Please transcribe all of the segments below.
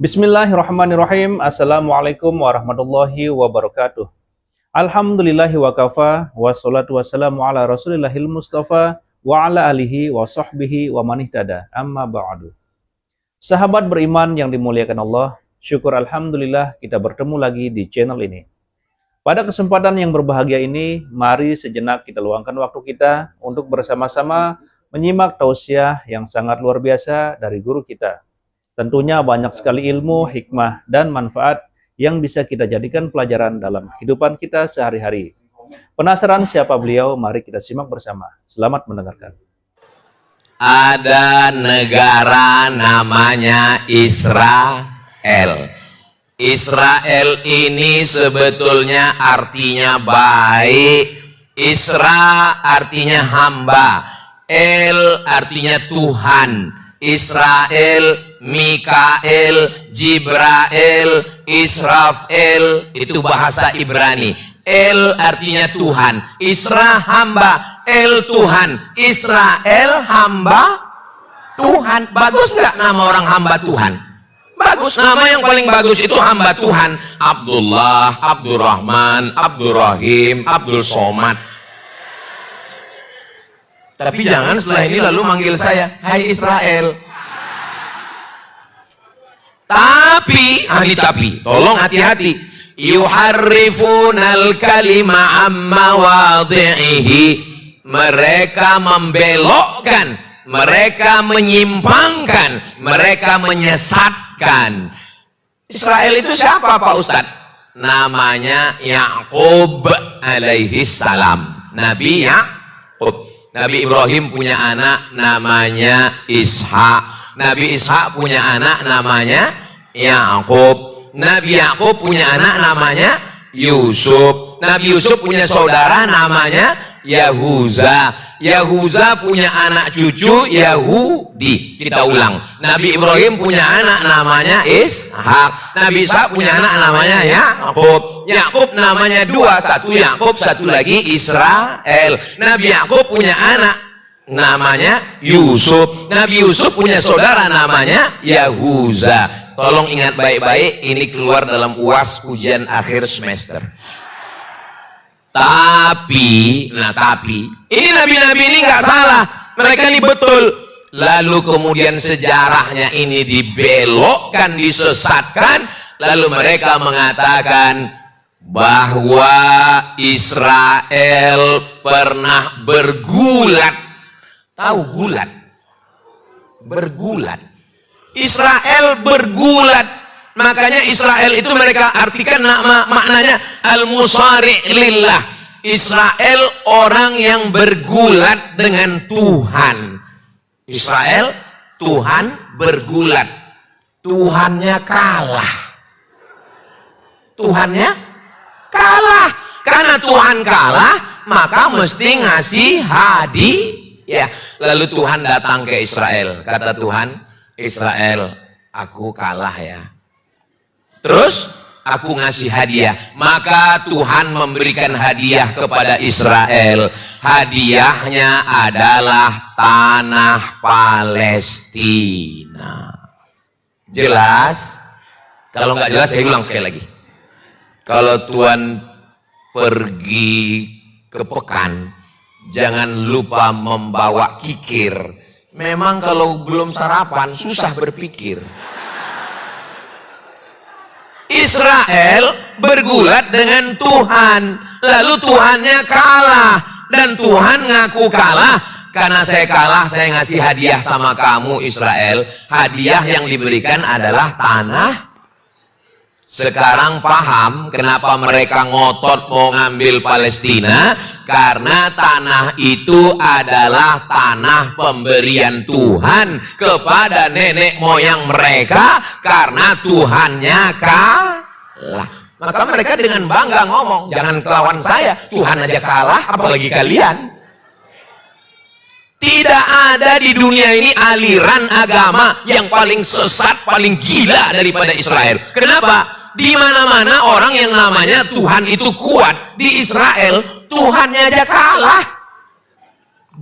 Bismillahirrahmanirrahim. Assalamualaikum warahmatullahi wabarakatuh. Alhamdulillahi wa kafa, wassalatu wassalamu ala rasulillahil mustafa, wa ala alihi wa sahbihi wa manihtada, amma ba'du. Sahabat beriman yang dimuliakan Allah, syukur alhamdulillah kita bertemu lagi di channel ini. Pada kesempatan yang berbahagia ini, mari sejenak kita luangkan waktu kita untuk bersama-sama menyimak tausiah yang sangat luar biasa dari guru kita. Tentunya banyak sekali ilmu, hikmah, dan manfaat yang bisa kita jadikan pelajaran dalam kehidupan kita sehari-hari. Penasaran siapa beliau? Mari kita simak bersama. Selamat mendengarkan. Ada negara namanya Israel. Israel ini sebetulnya artinya baik. Isra artinya hamba. El artinya Tuhan. Israel, Mikael, Jibrael, Israfel, itu bahasa Ibrani. El artinya Tuhan, Isra hamba, El Tuhan, Israel hamba Tuhan. Bagus nggak nama orang hamba Tuhan? Bagus, nama yang paling bagus itu hamba Tuhan. Abdullah, Abdurrahman, Abdurrahim, Abdul Somad. Tapi jangan setelah ini lalu manggil saya, hai Israel. Tapi, tolong hati-hati. Yuharrifunal kalima amma wadhihi. Mereka membelokkan, mereka menyimpangkan, mereka menyesatkan. Israel itu siapa Pak Ustadz? Namanya Ya'qub alaihi salam. Nabi Ya'qub. Nabi Ibrahim punya anak namanya Ishak. Nabi Ishak punya anak namanya Ya'qub. Nabi Ya'qub punya anak namanya Yusuf. Nabi Yusuf punya saudara namanya Yahuza. Yahuza punya anak cucu Yahudi. Kita ulang. Nabi Ibrahim punya anak namanya Ishak. Nabi Ishak punya anak namanya Ya'qub. Ya'qub namanya dua, satu Ya'qub, satu lagi Israel. Nabi Ya'qub punya anak namanya Yusuf. Nabi Yusuf punya saudara namanya Yahuza. Tolong ingat baik-baik, ini keluar dalam UAS ujian akhir semester. Tapi ini nabi-nabi ini nggak salah, mereka ini betul. Lalu kemudian sejarahnya ini dibelokkan, disesatkan. Lalu mereka mengatakan bahwa Israel pernah bergulat. Tahu gulat? Bergulat. Israel bergulat. Makanya Israel itu mereka artikan maknanya al-musari' lillah. Israel orang yang bergulat dengan Tuhan. Israel Tuhan bergulat. Tuhannya kalah. Tuhannya kalah. Karena Tuhan kalah, maka mesti ngasih hadiah. Lalu Tuhan datang ke Israel. Kata Tuhan, Israel, aku kalah ya. Terus aku ngasih hadiah. Maka Tuhan memberikan hadiah kepada Israel. Hadiahnya adalah tanah Palestina. Jelas? Kalau nggak jelas saya ulang sekali lagi. Kalau Tuhan pergi ke pekan, jangan lupa membawa kikir. Memang kalau belum sarapan susah berpikir. Israel bergulat dengan Tuhan, lalu Tuhannya kalah, dan Tuhan ngaku kalah. Karena saya kalah, saya ngasih hadiah sama kamu Israel. Hadiah yang diberikan adalah tanah. Sekarang paham kenapa mereka ngotot mau ngambil Palestina? Karena tanah itu adalah tanah pemberian Tuhan kepada nenek moyang mereka, karena Tuhannya kalah. Maka mereka dengan bangga ngomong, jangan kelawan saya, Tuhan aja kalah, apalagi kalian. Tidak ada di dunia ini aliran agama yang paling sesat, paling gila daripada Israel. Kenapa? Di mana-mana orang yang namanya Tuhan itu kuat. Di Israel Tuhannya aja kalah.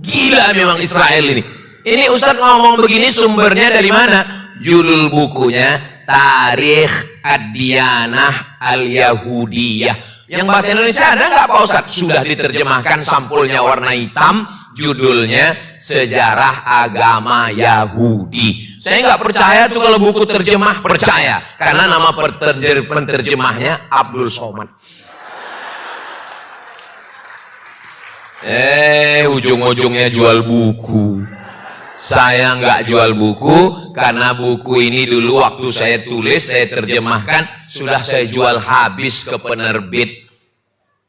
Gila memang Israel ini. Ini Ustadz ngomong begini sumbernya dari mana? Judul bukunya Tarikh Ad-Diyanah Al-Yahudiyah. Yang bahasa Indonesia ada nggak Pak Ustadz? Sudah diterjemahkan, sampulnya warna hitam, judulnya Sejarah Agama Yahudi. Saya nggak percaya tuh kalau buku terjemah, percaya. Karena nama penterjemahnya Abdul Somad. Ujung-ujungnya jual buku. Saya nggak jual buku, karena buku ini dulu waktu saya tulis, saya terjemahkan, sudah saya jual habis ke penerbit.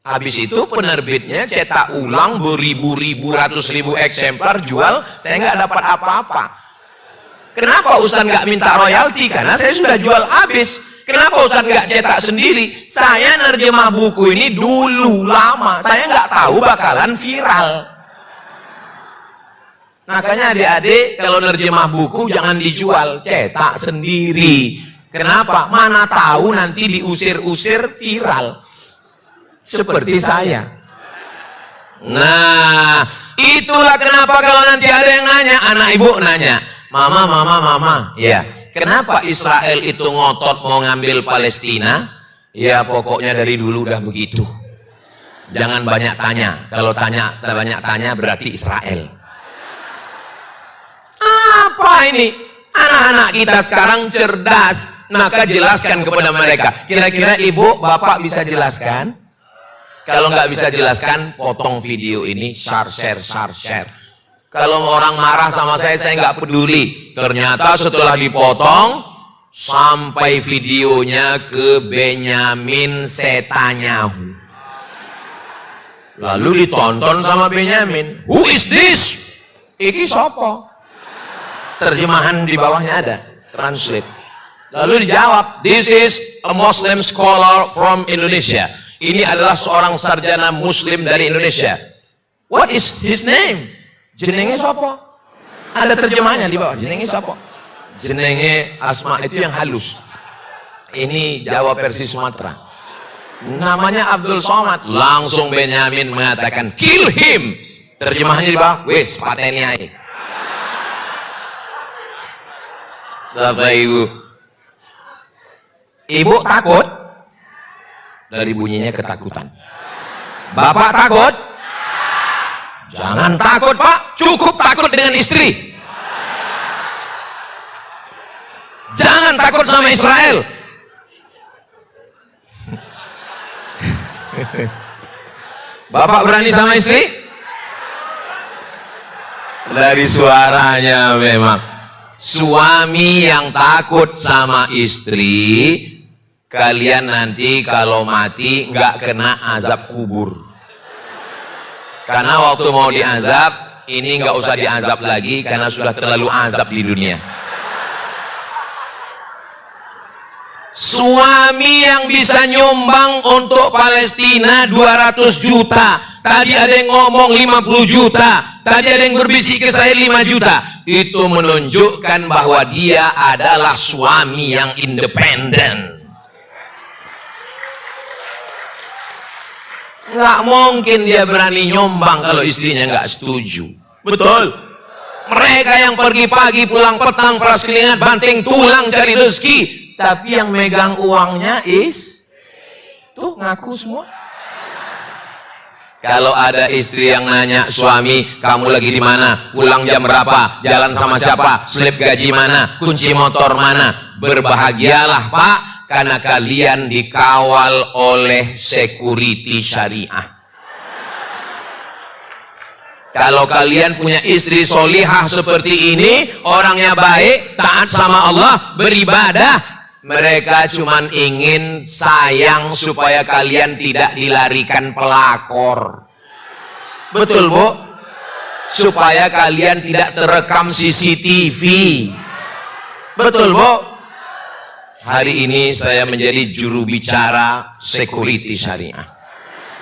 Habis itu penerbitnya cetak ulang beribu-ribu, ratus ribu eksemplar, jual, saya nggak dapat apa-apa. Kenapa Ustaz nggak minta royalti? Karena saya sudah jual habis. Kenapa Ustaz nggak cetak sendiri? Saya nerjemah buku ini dulu lama, saya nggak tahu bakalan viral. Makanya adik-adik kalau nerjemah buku jangan dijual, cetak sendiri. Kenapa? Mana tahu nanti diusir-usir viral. Seperti saya. Nah, itulah kenapa kalau nanti ada yang nanya, anak ibu nanya, Mama, ya, kenapa Israel itu ngotot mau ngambil Palestina? Ya pokoknya dari dulu udah begitu. Jangan banyak tanya. Kalau banyak tanya berarti Israel. Apa ini? Anak-anak kita sekarang cerdas, maka jelaskan kepada mereka. Kira-kira ibu, bapak bisa jelaskan? Kalau nggak bisa jelaskan, potong video ini, share. Kalau orang marah sama saya nggak peduli. Ternyata setelah dipotong, sampai videonya ke Benyamin Netanyahu. Lalu ditonton sama Benyamin. Who is this? Iki sopo? Terjemahan di bawahnya ada, translate. Lalu dijawab, this is a Muslim scholar from Indonesia. Ini adalah seorang sarjana Muslim dari Indonesia. What is his name? Jenenge sopo? Ada terjemahannya di bawah. Jenenge sopo? Jenenge Asma, itu yang halus. Ini Jawa versi Sumatera. Namanya Abdul Somad. Langsung Benyamin mengatakan, kill him. Terjemahannya di bawah, wes pateni ae. Bapak Ibu takut? Dari bunyinya ketakutan. Bapak takut? Jangan takut Pak, cukup takut dengan istri. Jangan takut sama Israel. Bapak berani sama istri? Dari suaranya memang. Suami yang takut sama istri, kalian nanti kalau mati nggak kena azab kubur. Karena waktu mau diazab, ini nggak usah diazab lagi karena sudah terlalu azab di dunia. Suami yang bisa nyumbang untuk Palestina 200 juta. Tadi ada yang ngomong 50 juta. Tadi ada yang berbisik ke saya 5 juta. Itu menunjukkan bahwa dia adalah suami yang independen. Nggak mungkin dia berani nyumbang kalau istrinya nggak setuju. Betul? Mereka yang pergi pagi pulang petang peras keringat banting tulang cari rezeki. Tapi yang megang uangnya tuh ngaku semua. Kalau ada istri yang nanya suami, kamu lagi di mana? Pulang jam berapa? Jalan sama siapa? Slip gaji mana? Kunci motor mana? Berbahagialah Pak, karena kalian dikawal oleh security syariah. Kalau kalian punya istri solihah seperti ini, orangnya baik, taat sama Allah, beribadah, mereka cuman ingin sayang supaya kalian tidak dilarikan pelakor. Betul Bu? Supaya kalian tidak terekam CCTV. Betul Bu? Hari ini saya menjadi juru bicara security syariah.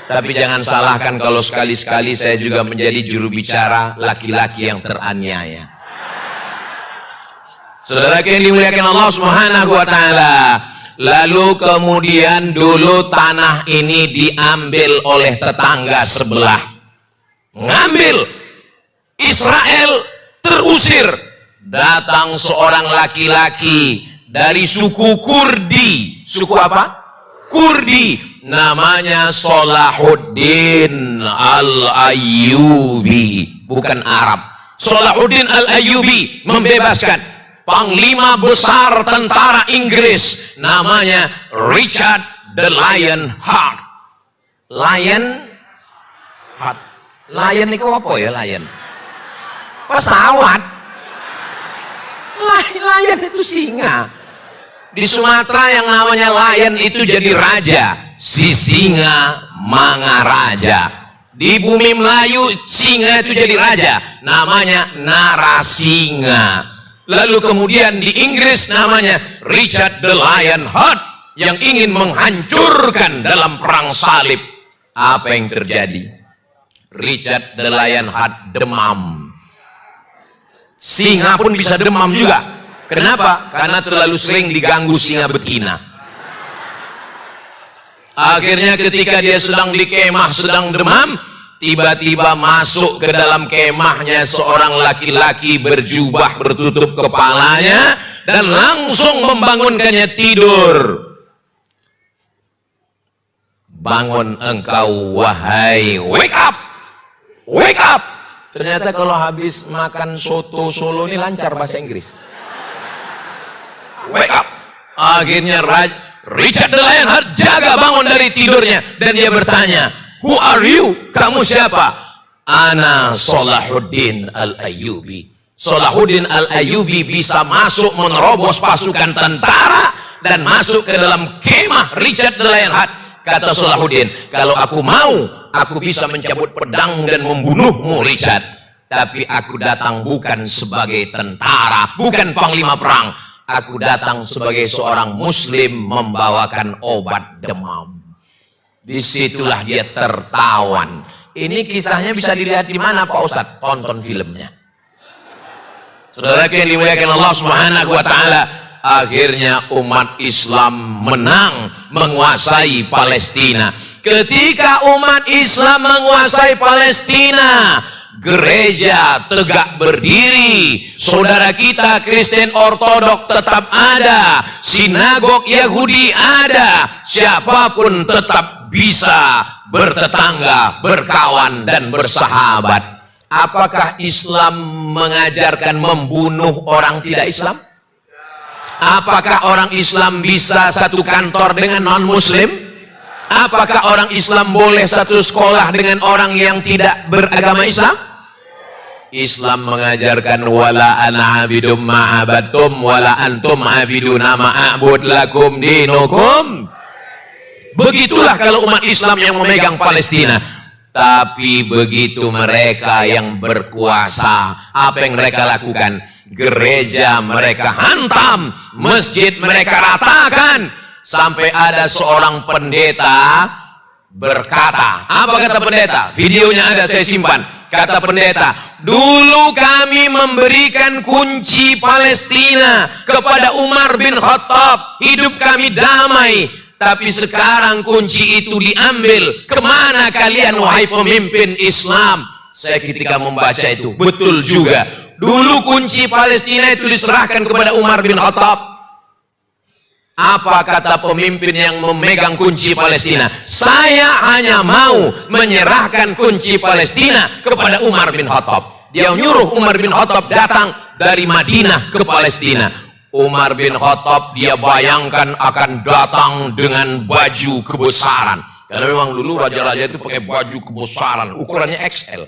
Tapi jangan salahkan kalau sekali-sekali saya juga menjadi juru bicara laki-laki yang teraniaya. Saudara yang dimuliakan Allah Subhanahu wa taala. Lalu kemudian dulu tanah ini diambil oleh tetangga sebelah. Ngambil. Israel terusir. Datang seorang laki-laki dari suku Kurdi. Suku apa? Kurdi. Namanya Salahuddin Al-Ayyubi, bukan Arab. Salahuddin Al-Ayyubi membebaskan panglima besar tentara Inggris, namanya Richard the Lionheart. Lionheart. Lion itu apa ya, lion? Pesawat. Lion itu singa. Di Sumatera yang namanya lion itu jadi raja, si singa Mangaraja. Di bumi Melayu singa itu jadi raja, namanya Narasinga. Lalu kemudian di Inggris namanya Richard the Lionheart yang ingin menghancurkan dalam perang salib. Apa yang terjadi? Richard the Lionheart demam. Singa pun bisa demam juga. Kenapa? Karena terlalu sering diganggu singa betina. Akhirnya ketika dia sedang di kemah, sedang demam, tiba-tiba masuk ke dalam kemahnya seorang laki-laki berjubah bertutup kepalanya dan langsung membangunkannya tidur. Bangun engkau wahai, wake up, wake up. Ternyata kalau habis makan soto Solo ini lancar bahasa Inggris. Wake up. Akhirnya Richard the Lionheart jaga bangun dari tidurnya dan dia bertanya, who are you? Kamu siapa? Ana Salahuddin Al-Ayyubi. Salahuddin Al-Ayyubi bisa masuk menerobos pasukan tentara dan masuk ke dalam kemah Richard the Lionheart. Kata Salahuddin, kalau aku mau, aku bisa mencabut pedang dan membunuhmu Richard. Tapi aku datang bukan sebagai tentara, bukan panglima perang. Aku datang sebagai seorang muslim membawakan obat demam. Disitulah dia tertawan. Ini kisahnya bisa dilihat di mana Pak Ustadz? Tonton filmnya. Saudara yang dimuliakan Allah Subhanahu wa taala, akhirnya umat Islam menang menguasai Palestina. Ketika umat Islam menguasai Palestina, gereja tegak berdiri, saudara kita Kristen Ortodok tetap ada, sinagog Yahudi ada, siapapun tetap bisa bertetangga, berkawan dan bersahabat. Apakah Islam mengajarkan membunuh orang tidak Islam? Apakah orang Islam bisa satu kantor dengan non-muslim? Apakah orang Islam boleh satu sekolah dengan orang yang tidak beragama Islam? Islam mengajarkan wala ana abidum ma'abatum wala antum abiduna ma'abud lakum dinukum. Begitulah kalau umat Islam yang memegang Palestina. Tapi begitu mereka yang berkuasa, apa yang mereka lakukan? Gereja mereka hantam, masjid mereka ratakan. Sampai ada seorang pendeta berkata, apa kata pendeta? Videonya ada, saya simpan. Kata pendeta, dulu kami memberikan kunci Palestina kepada Umar bin Khattab, hidup kami damai. Tapi sekarang kunci itu diambil. Kemana kalian wahai pemimpin Islam? Saya ketika membaca itu, betul juga. Dulu kunci Palestina itu diserahkan kepada Umar bin Khattab. Apa kata pemimpin yang memegang kunci Palestina? Saya hanya mau menyerahkan kunci Palestina kepada Umar bin Khattab. Dia nyuruh Umar bin Khattab datang dari Madinah ke Palestina. Umar bin Khattab dia bayangkan akan datang dengan baju kebesaran. Karena memang dulu raja-raja itu pakai baju kebesaran, ukurannya XL.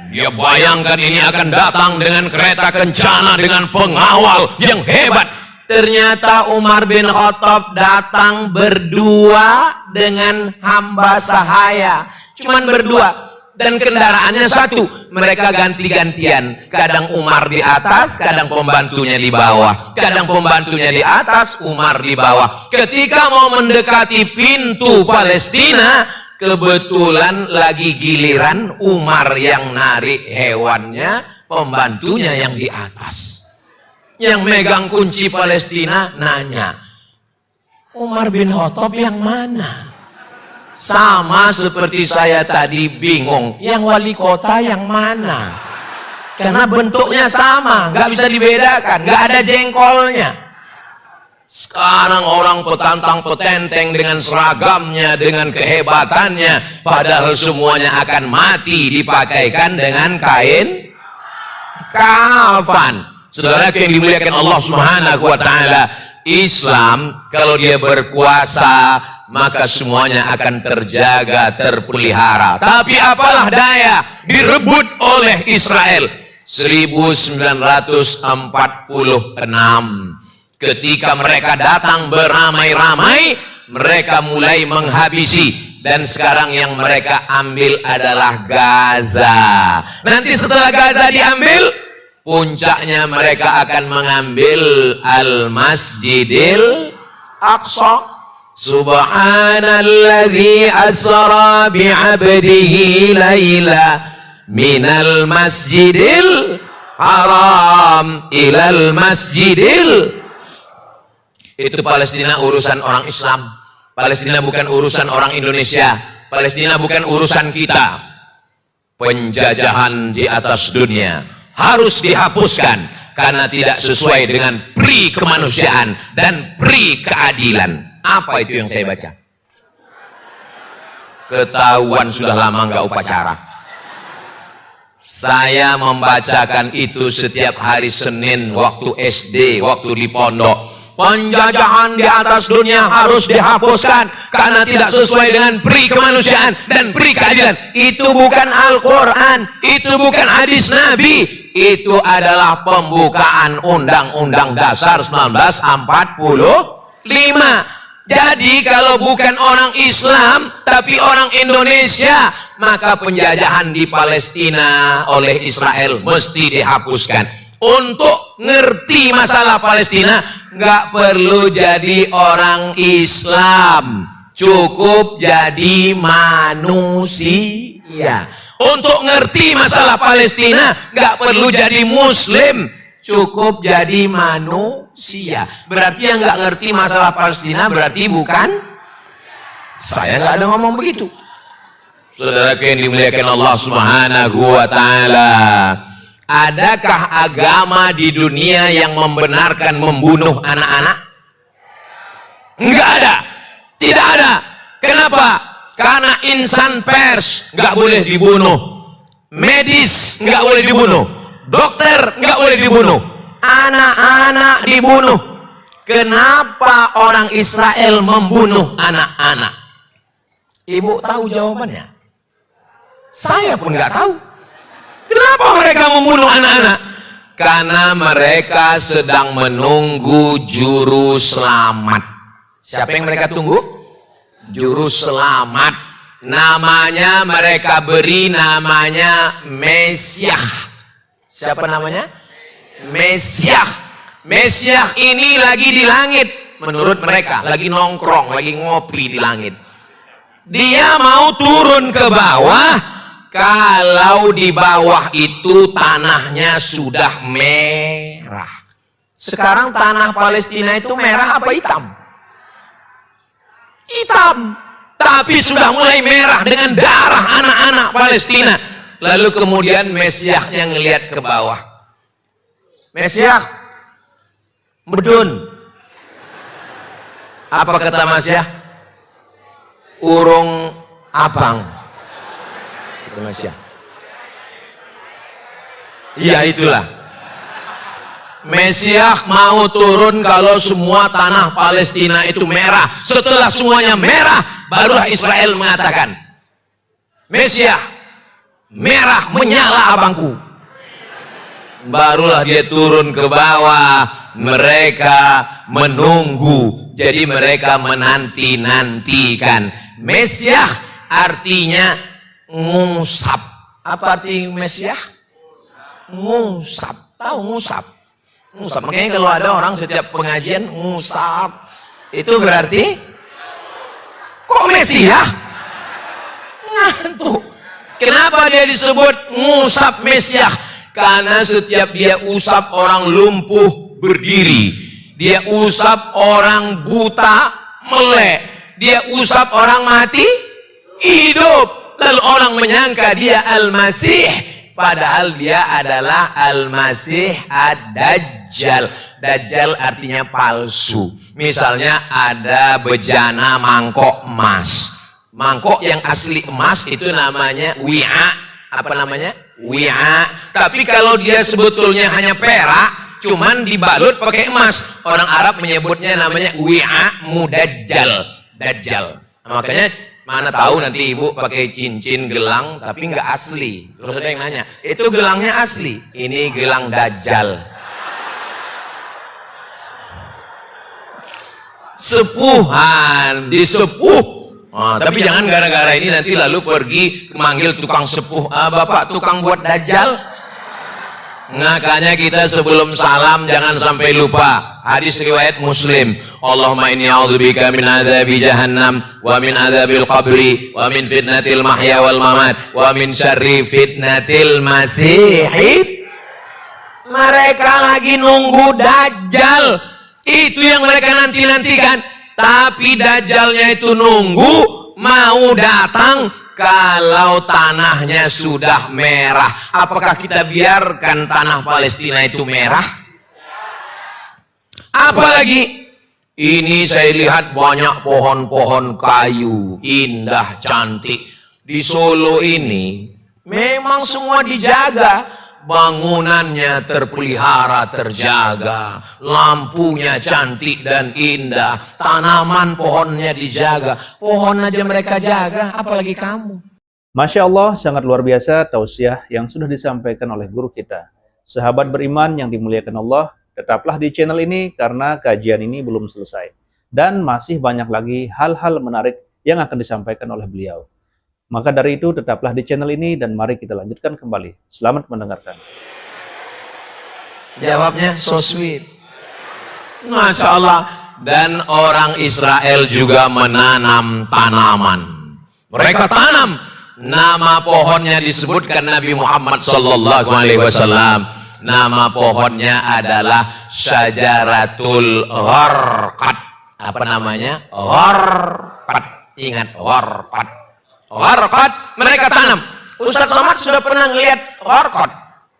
Dia bayangkan ini akan datang dengan kereta kencana, dengan pengawal yang hebat. Ternyata Umar bin Khattab datang berdua dengan hamba sahaya. Cuman berdua. Dan kendaraannya satu. Mereka ganti-gantian. Kadang Umar di atas, kadang pembantunya di bawah. Kadang pembantunya di atas, Umar di bawah. Ketika mau mendekati pintu Palestina, kebetulan lagi giliran Umar yang narik hewannya, pembantunya yang di atas. Yang megang kunci Palestina nanya, Umar bin Khattab yang mana? Sama seperti saya tadi bingung, yang wali kota yang mana? Karena bentuknya sama, nggak bisa dibedakan, nggak ada jengkolnya. Sekarang orang petantang petenteng dengan seragamnya, dengan kehebatannya, padahal semuanya akan mati dipakaikan dengan kain kafan. Saudara yang dimuliakan Allah Subhanahu wa taala, Islam kalau dia berkuasa maka semuanya akan terjaga, terpelihara. Tapi apalah daya, direbut oleh Israel 1946. Ketika mereka datang beramai-ramai, mereka mulai menghabisi. Dan sekarang yang mereka ambil adalah Gaza. Nanti setelah Gaza diambil, puncaknya mereka akan mengambil Al-Masjidil Aqsa. Subhanalladzi asra bi'abdihi laila minal masjidil haram ilal masjidil. Itu Palestina urusan orang Islam. Palestina bukan urusan orang Indonesia. Palestina bukan urusan kita. Penjajahan di atas dunia harus dihapuskan karena tidak sesuai dengan pri kemanusiaan dan pri keadilan. Apa itu yang saya baca? Ketahuan sudah lama nggak upacara. Saya membacakan itu setiap hari Senin waktu SD, waktu di pondok. Penjajahan di atas dunia harus dihapuskan karena tidak sesuai dengan pri kemanusiaan dan pri keadilan. Itu bukan Al-Quran, itu bukan hadis Nabi, itu adalah pembukaan Undang-Undang Dasar 1945. Jadi kalau bukan orang Islam tapi orang Indonesia, maka penjajahan di Palestina oleh Israel mesti dihapuskan. Untuk ngerti masalah Palestina nggak perlu jadi orang Islam, cukup jadi manusia. Untuk ngerti masalah Palestina nggak perlu jadi Muslim, cukup jadi manusia. Berarti yang nggak ngerti masalah Palestina berarti bukan. Saya nggak ada ngomong begitu. Saudara yang dimuliakan Allah Subhanahu wa taala, adakah agama di dunia yang membenarkan membunuh anak-anak? Enggak ada. Tidak ada. Kenapa? Karena insan pers nggak boleh dibunuh, medis nggak boleh dibunuh, dokter nggak boleh dibunuh, anak-anak dibunuh. Kenapa orang Israel membunuh anak-anak? Ibu tahu jawabannya? Saya pun nggak tahu. Kenapa mereka membunuh anak-anak? Karena mereka sedang menunggu juru selamat. Siapa yang mereka tunggu? Juru selamat. Namanya mereka beri namanya Mesiah. Siapa namanya? Mesiah. Mesiah ini lagi di langit. Menurut mereka lagi nongkrong, lagi ngopi di langit. Dia mau turun ke bawah. Kalau di bawah itu tanahnya sudah merah. Sekarang tanah Palestina itu merah apa hitam? Hitam. Tapi sudah mulai merah dengan darah anak-anak Palestina. Lalu kemudian Mesiahnya ngelihat ke bawah. Mesiah, medun. Apa kata Mesiah? Urung abang. Indonesia. Iya itulah. Mesiah mau turun kalau semua tanah Palestina itu merah. Setelah semuanya merah, barulah Israel mengatakan, Mesiah, merah menyala abangku. Barulah dia turun ke bawah. Mereka menunggu. Jadi mereka menanti-nantikan. Mesiah artinya ngusap. Apa arti Mesiah? Ngusap. Tahu ngusap? Ngusap. Makanya kalau ada orang setiap pengajian ngusap, itu berarti kok Mesiah? Ngantuk. Kenapa dia disebut ngusap Mesiah? Karena setiap dia usap orang lumpuh berdiri, dia usap orang buta melek, dia usap orang mati hidup. Lalu orang menyangka dia Al-Masih, padahal dia adalah Al-Masih Ad-Dajjal. Dajjal artinya palsu. Misalnya ada bejana mangkok emas. Mangkok yang asli emas itu namanya wi'a. Apa namanya? Wi'a. Tapi kalau dia sebetulnya hanya perak, cuman dibalut pakai emas, orang Arab menyebutnya namanya wi'a mudajjal. Dajjal. Makanya mana tahu nanti ibu pakai cincin gelang tapi nggak asli. Terus ada yang nanya, itu gelangnya asli? Ini gelang Dajjal. Sepuhan, disepuh. Tapi jangan gara-gara ini nanti lalu pergi manggil tukang sepuh, bapak tukang buat Dajjal. Makanya kita sebelum salam jangan sampai lupa hadis riwayat Muslim. Allahumma inni a'udzubika min adzabi jahannam wa min adzabil qabri wa min fitnatil mahya wal mamat wa min syarri fitnatil masihid. Mereka lagi nunggu Dajjal. Itu yang mereka nanti-nantikan. Tapi Dajjalnya itu nunggu mau datang. Kalau tanahnya sudah merah, apakah kita biarkan tanah Palestina itu merah? Apalagi ini saya lihat banyak pohon-pohon kayu indah cantik di Solo ini. Memang semua dijaga. Bangunannya terpelihara, terjaga, lampunya cantik dan indah, tanaman pohonnya dijaga, pohon aja mereka jaga, apalagi kamu. Masya Allah, sangat luar biasa tausiah yang sudah disampaikan oleh guru kita. Sahabat beriman yang dimuliakan Allah, tetaplah di channel ini karena kajian ini belum selesai. Dan masih banyak lagi hal-hal menarik yang akan disampaikan oleh beliau. Maka dari itu tetaplah di channel ini dan mari kita lanjutkan kembali. Selamat mendengarkan. Jawabnya so sweet. Masya Allah. Dan orang Israel juga menanam tanaman. Mereka tanam. Nama pohonnya disebutkan Nabi Muhammad SAW. Nama pohonnya adalah Syajaratul Gharqad. Apa namanya? Gharqad. Ingat gharqad. Gharqad mereka tanam. Ustaz Somad sudah pernah ngelihat gharqad?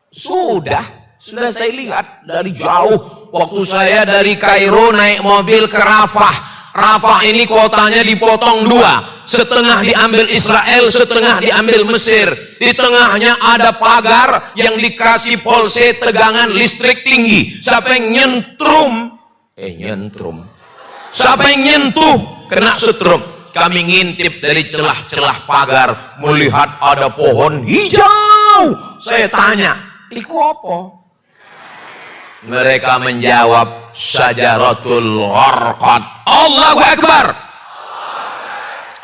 Sudah saya lihat dari jauh. Waktu saya dari Kairo naik mobil ke Rafah. Rafah ini kotanya dipotong dua. Setengah diambil Israel, setengah diambil Mesir. Di tengahnya ada pagar yang dikasih polse tegangan listrik tinggi. Siapa yang nyentrum? Siapa yang nyentuh kena setrum. Kami ngintip dari celah-celah pagar, melihat ada pohon hijau. Saya tanya, iku apa? Mereka menjawab, Syajaratul Gharqad. Allahu Akbar.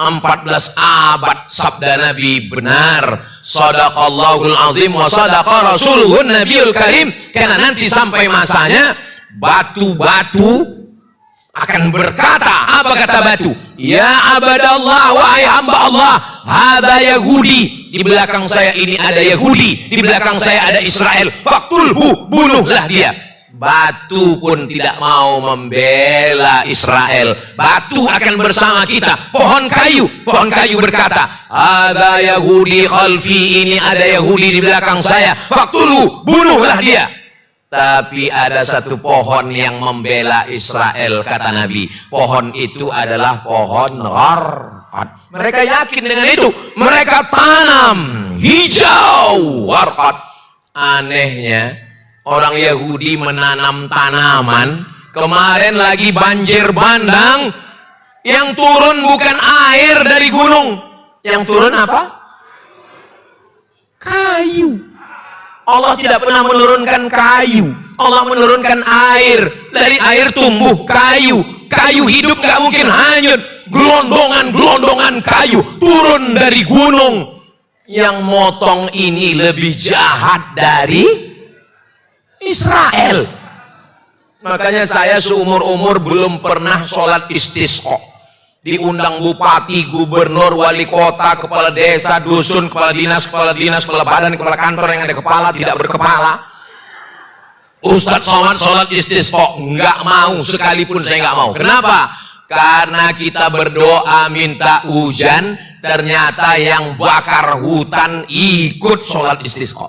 14 abad sabda Nabi benar. Sadaqallahul azim wa sadaqa rasuluhun nabiyul karim. Karena nanti sampai masanya batu-batu akan berkata, apa kata batu? Ya abadallah, wahai hamba Allah, hada Yahudi. Di belakang saya ini ada Yahudi, di belakang saya ada Israel. Faktulhu, bunuhlah dia. Batu pun tidak mau membela Israel. Batu akan bersama kita. Pohon kayu berkata, ada Yahudi khalfi, ini ada Yahudi di belakang saya. Faktulhu, bunuhlah dia. Tapi ada satu pohon yang membela Israel, kata Nabi. Pohon itu adalah pohon gharqad. Mereka yakin dengan itu. Mereka tanam hijau gharqad. Anehnya, orang Yahudi menanam tanaman. Kemarin lagi banjir bandang. Yang turun bukan air dari gunung. Yang turun apa? Kayu. Allah tidak pernah menurunkan kayu. Allah menurunkan air. Dari air tumbuh kayu. Kayu hidup gak mungkin hanyut. Gelondongan-gelondongan kayu turun dari gunung. Yang motong ini lebih jahat dari Israel. Makanya saya seumur-umur belum pernah sholat istisqa. Diundang bupati, gubernur, wali kota, kepala desa, dusun, kepala dinas, kepala badan, kepala kantor yang ada kepala, tidak berkepala. Ustadz Somad sholat istisqa, nggak mau, sekalipun saya nggak mau. Kenapa? Karena kita berdoa minta hujan, ternyata yang bakar hutan ikut sholat istisqa.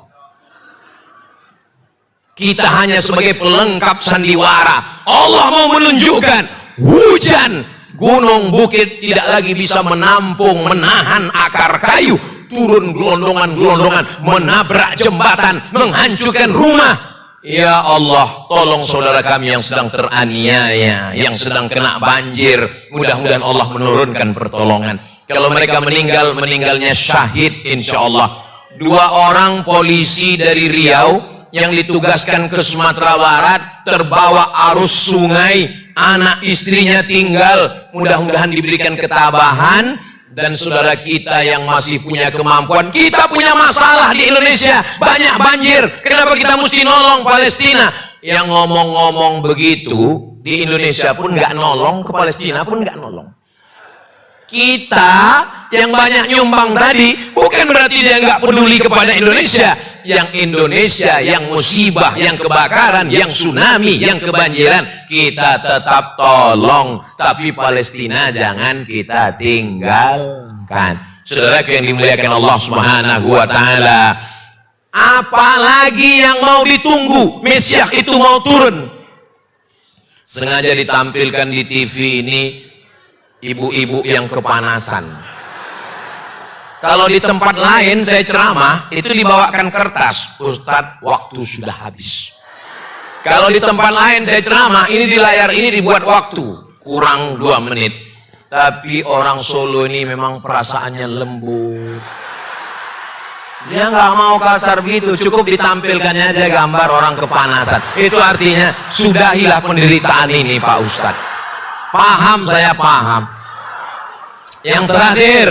Kita hanya sebagai pelengkap sandiwara. Allah mau menunjukkan hujan, gunung bukit tidak lagi bisa menampung, menahan akar kayu, turun gelondongan-gelondongan, menabrak jembatan, menghancurkan rumah. Ya Allah, tolong saudara kami yang sedang teraniaya, yang sedang kena banjir. Mudah-mudahan Allah menurunkan pertolongan. Kalau mereka meninggal, meninggalnya syahid insya Allah. 2 orang polisi dari Riau yang ditugaskan ke Sumatera Barat terbawa arus sungai, anak istrinya tinggal, mudah-mudahan diberikan ketabahan. Dan saudara kita yang masih punya kemampuan, kita punya masalah di Indonesia, banyak banjir, kenapa kita mesti nolong Palestina? Yang ngomong-ngomong begitu di Indonesia pun nggak nolong, ke Palestina pun nggak nolong. Kita yang banyak nyumbang tadi bukan berarti dia nggak peduli kepada Indonesia. Yang Indonesia, yang musibah, yang kebakaran, yang tsunami, yang kebanjiran, kita tetap tolong. Tapi Palestina jangan kita tinggalkan. Saudara yang dimuliakan Allah Subhanahu wa Ta'ala, apalagi yang mau ditunggu? Mesias itu mau turun. Sengaja ditampilkan di TV ini ibu-ibu yang kepanasan. Kalau di tempat lain saya ceramah, itu dibawakan kertas, Ustadz, waktu sudah habis. Kalau di tempat lain saya ceramah, ini di layar ini dibuat waktu, kurang 2 menit. Tapi orang Solo ini memang perasaannya lembut. Dia nggak mau kasar begitu, cukup ditampilkannya aja gambar orang kepanasan. Itu artinya, sudahilah penderitaan ini Pak Ustadz. Paham, saya paham. Yang terakhir,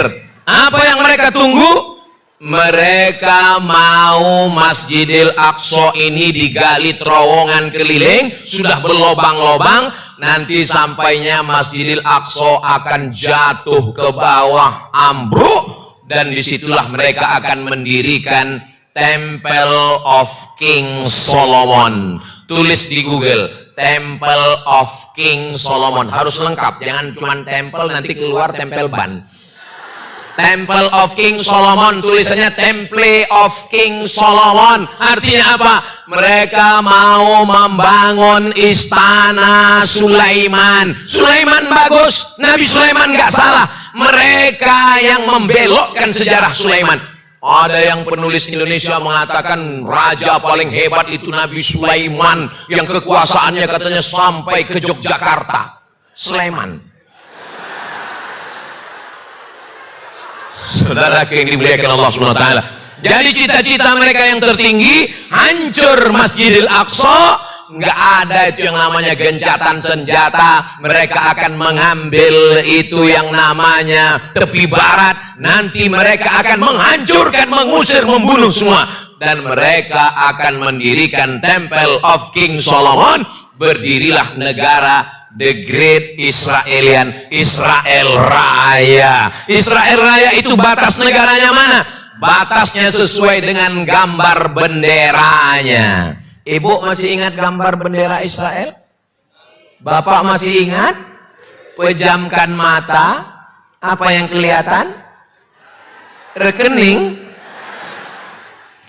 apa yang mereka tunggu? Mereka mau Masjidil Aqsa ini digali terowongan keliling, sudah berlobang-lobang, nanti sampainya Masjidil Aqsa akan jatuh ke bawah, ambruk, dan disitulah mereka akan mendirikan Temple of King Solomon. Tulis di Google, Temple of King Solomon, harus lengkap, jangan cuma temple nanti keluar tempel ban. Temple of King Solomon, tulisannya Temple of King Solomon. Artinya apa? Mereka mau membangun istana Sulaiman. Sulaiman bagus, Nabi Sulaiman nggak salah. Mereka yang membelokkan sejarah Sulaiman. Ada yang penulis Indonesia mengatakan raja paling hebat itu Nabi Sulaiman, yang kekuasaannya katanya sampai ke Yogyakarta. Sulaiman. Saudara yang dimuliakan Allah SWT. Jadi cita-cita mereka yang tertinggi, hancur Masjidil Aqsa. Nggak ada itu yang namanya gencatan senjata. Mereka akan mengambil itu yang namanya tepi barat. Nanti mereka akan menghancurkan, mengusir, membunuh semua. Dan mereka akan mendirikan Temple of King Solomon. Berdirilah negara The Great Israelian, Israel Raya. Israel Raya itu batas negaranya mana? Batasnya sesuai dengan gambar benderanya. Ibu masih ingat gambar bendera Israel? Bapak masih ingat? Pejamkan mata. Apa yang kelihatan? Rekening.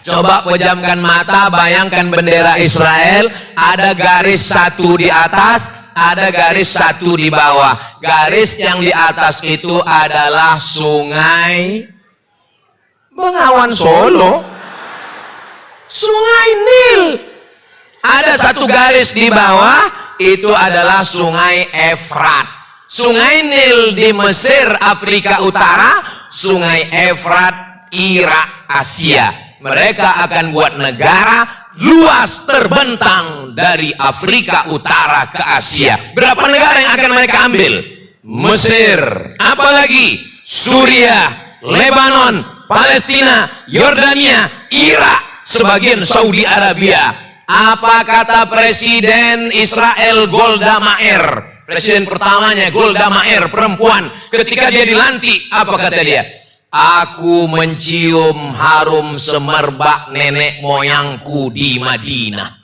Coba pejamkan mata, bayangkan bendera Israel, ada garis 1 di atas, ada garis 1 di bawah. Garis yang di atas itu adalah Sungai Bengawan Solo, Sungai Nil. Ada 1 garis di bawah, itu adalah Sungai Efrat. Sungai Nil di Mesir, Afrika Utara, Sungai Efrat, Irak, Asia. Mereka akan buat negara luas terbentang dari Afrika Utara ke Asia. Berapa negara yang akan mereka ambil? Mesir, apalagi Suriah, Lebanon, Palestina, Yordania, Irak, sebagian Saudi Arabia. Apa kata Presiden Israel Golda Meir? Presiden pertamanya Golda Meir, perempuan. Ketika dia dilantik, apa kata dia? Aku mencium harum semerbak nenek moyangku di Madinah.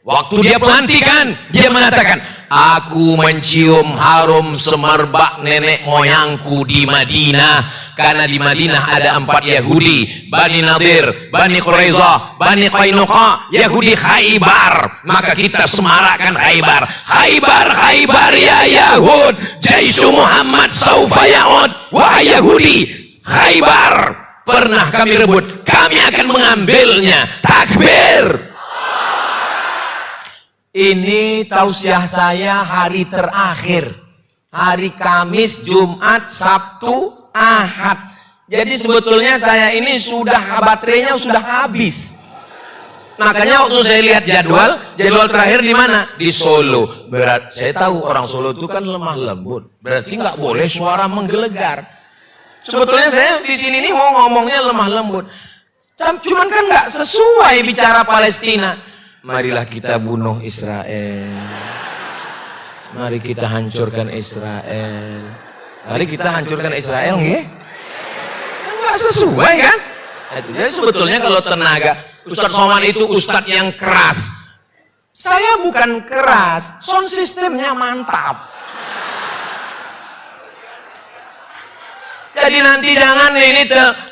Waktu dia pelantikan, dia mengatakan, Aku mencium harum semerbak nenek moyangku di Madinah, karena di Madinah ada 4 Yahudi, Bani Nadir, Bani Quraizah, Bani Qainuqa, Yahudi Khaybar. Maka kita semarakkan Khaybar. Khaybar, Khaybar ya Yahud, Jaisu Muhammad saufa ya'ud. Wahai Yahudi, Khaybar pernah kami rebut, kami akan mengambilnya. Takbir. Ini tausiah saya hari terakhir, hari Kamis, Jumat, Sabtu, Ahad. Jadi sebetulnya saya ini baterainya sudah habis. Makanya waktu saya lihat jadwal terakhir di mana? Di Solo. Saya tahu orang Solo itu kan lemah lembut, berarti nggak boleh suara menggelegar. Sebetulnya saya di sini nih mau ngomongnya lemah lembut, cuman kan nggak sesuai bicara Palestina. Marilah kita bunuh Israel. Mari kita hancurkan Israel. Mari kita hancurkan Israel, nggih? Kan nggak sesuai kan? Itu jadi sebetulnya kalau tenaga Ustadz Somad itu ustadz yang keras. Saya bukan keras, sound systemnya mantap. Jadi nanti jangan ini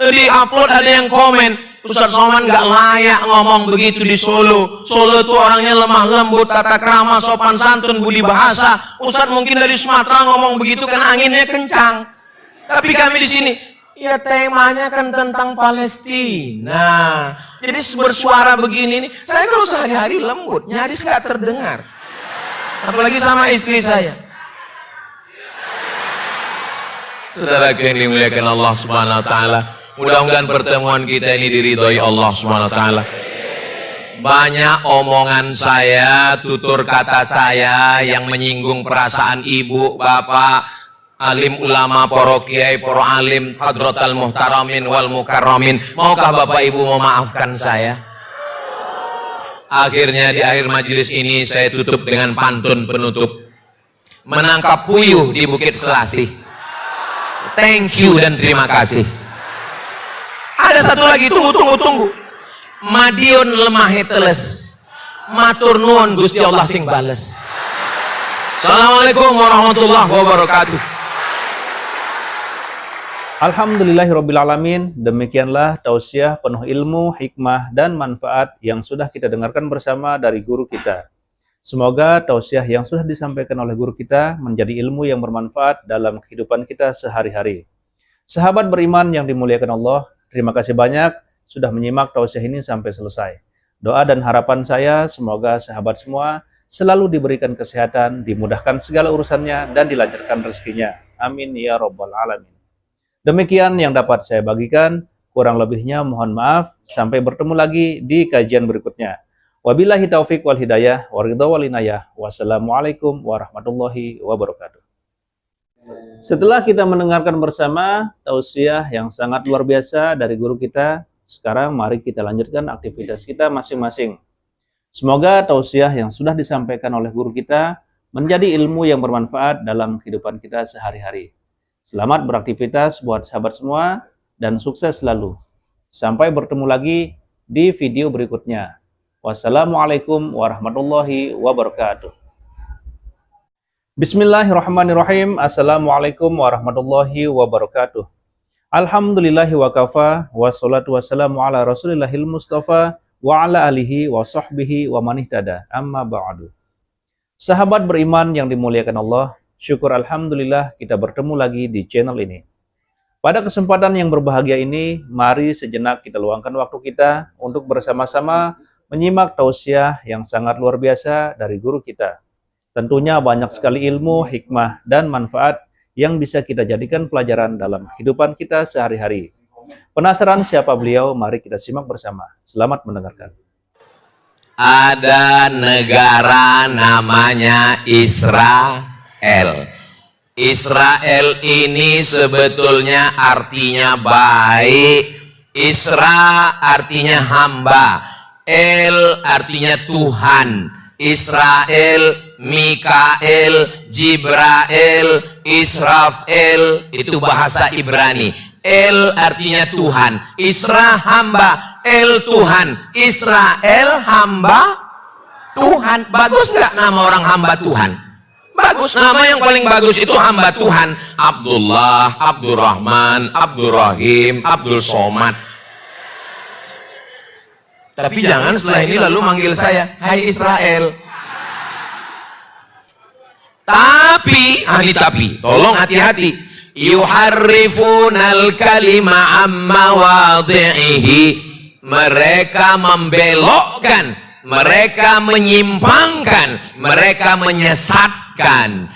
di-upload ada yang komen, Ustadz Somad nggak layak ngomong begitu di Solo. Solo itu orangnya lemah lembut, tata krama, sopan santun, budi bahasa. Ustadz mungkin dari Sumatera ngomong begitu kan anginnya kencang. Tapi kami di sini, ya temanya kan tentang Palestina. Jadi bersuara begini nih, saya kalau sehari-hari lembut, nyaris nggak terdengar. Apalagi sama istri saya. Saudaraku yang dimuliakan Allah Subhanahu wa taala, mudah-mudahan pertemuan kita ini diridhoi Allah Subhanahu wa taala. Banyak omongan saya, tutur kata saya yang menyinggung perasaan ibu, bapak, alim ulama, para kiai, para alim, hadratal muhtaramin wal mukarramin. Maukah Bapak Ibu memaafkan saya? Akhirnya di akhir majelis ini saya tutup dengan pantun penutup. Menangkap puyuh di Bukit Selasih. Thank you dan terima kasih. Ada satu lagi, tunggu. Madiun lemah teles, matur nuwun Gusti Allah sing bales. Assalamualaikum warahmatullahi wabarakatuh. Alhamdulillahirrabbilalamin. Demikianlah tausiah penuh ilmu, hikmah, dan manfaat yang sudah kita dengarkan bersama dari guru kita. Semoga tausiah yang sudah disampaikan oleh guru kita menjadi ilmu yang bermanfaat dalam kehidupan kita sehari-hari. Sahabat beriman yang dimuliakan Allah, terima kasih banyak sudah menyimak tausiah ini sampai selesai. Doa dan harapan saya semoga sahabat semua selalu diberikan kesehatan, dimudahkan segala urusannya, dan dilancarkan rezekinya. Amin ya rabbal alamin. Demikian yang dapat saya bagikan, kurang lebihnya mohon maaf. Sampai bertemu lagi di kajian berikutnya. Wabillahi taufiq wal hidayah, waridha wal inayah. Wassalamualaikum warahmatullahi wabarakatuh. Setelah kita mendengarkan bersama tausiah yang sangat luar biasa dari guru kita, sekarang mari kita lanjutkan aktivitas kita masing-masing. Semoga tausiah yang sudah disampaikan oleh guru kita menjadi ilmu yang bermanfaat dalam kehidupan kita sehari-hari. Selamat beraktivitas buat sahabat semua dan sukses selalu. Sampai bertemu lagi di video berikutnya. Wassalamualaikum warahmatullahi wabarakatuh. Bismillahirrahmanirrahim. Assalamualaikum warahmatullahi wabarakatuh. Alhamdulillahi wa kafa, wassalatu wassalamu ala rasulillahil mustafa, wa ala alihi wa sahbihi wa manihtada, amma ba'du. Sahabat beriman yang dimuliakan Allah, syukur alhamdulillah kita bertemu lagi di channel ini. Pada kesempatan yang berbahagia ini, mari sejenak kita luangkan waktu kita untuk bersama-sama menyimak tausiah yang sangat luar biasa dari guru kita. Tentunya banyak sekali ilmu, hikmah, dan manfaat yang bisa kita jadikan pelajaran dalam kehidupan kita sehari-hari. Penasaran siapa beliau? Mari kita simak bersama. Selamat mendengarkan. Ada negara namanya Israel. Israel ini sebetulnya artinya baik. Isra artinya hamba. El artinya Tuhan. Israel, Mikael, Jibrail, Israfel, itu bahasa Ibrani. El artinya Tuhan, Isra hamba, El Tuhan, Israel hamba Tuhan. Bagus nggak nama orang hamba Tuhan? Bagus, nama yang paling bagus itu hamba Tuhan. Abdullah, Abdurrahman, Abdurrahim, Abdul Somad. Tapi jangan setelah ini lalu manggil saya, hai Israel. Tapi, tolong hati-hati. Yuharrifunal kalima amma wadhihi. Mereka membelokkan, mereka menyimpangkan, mereka menyesatkan.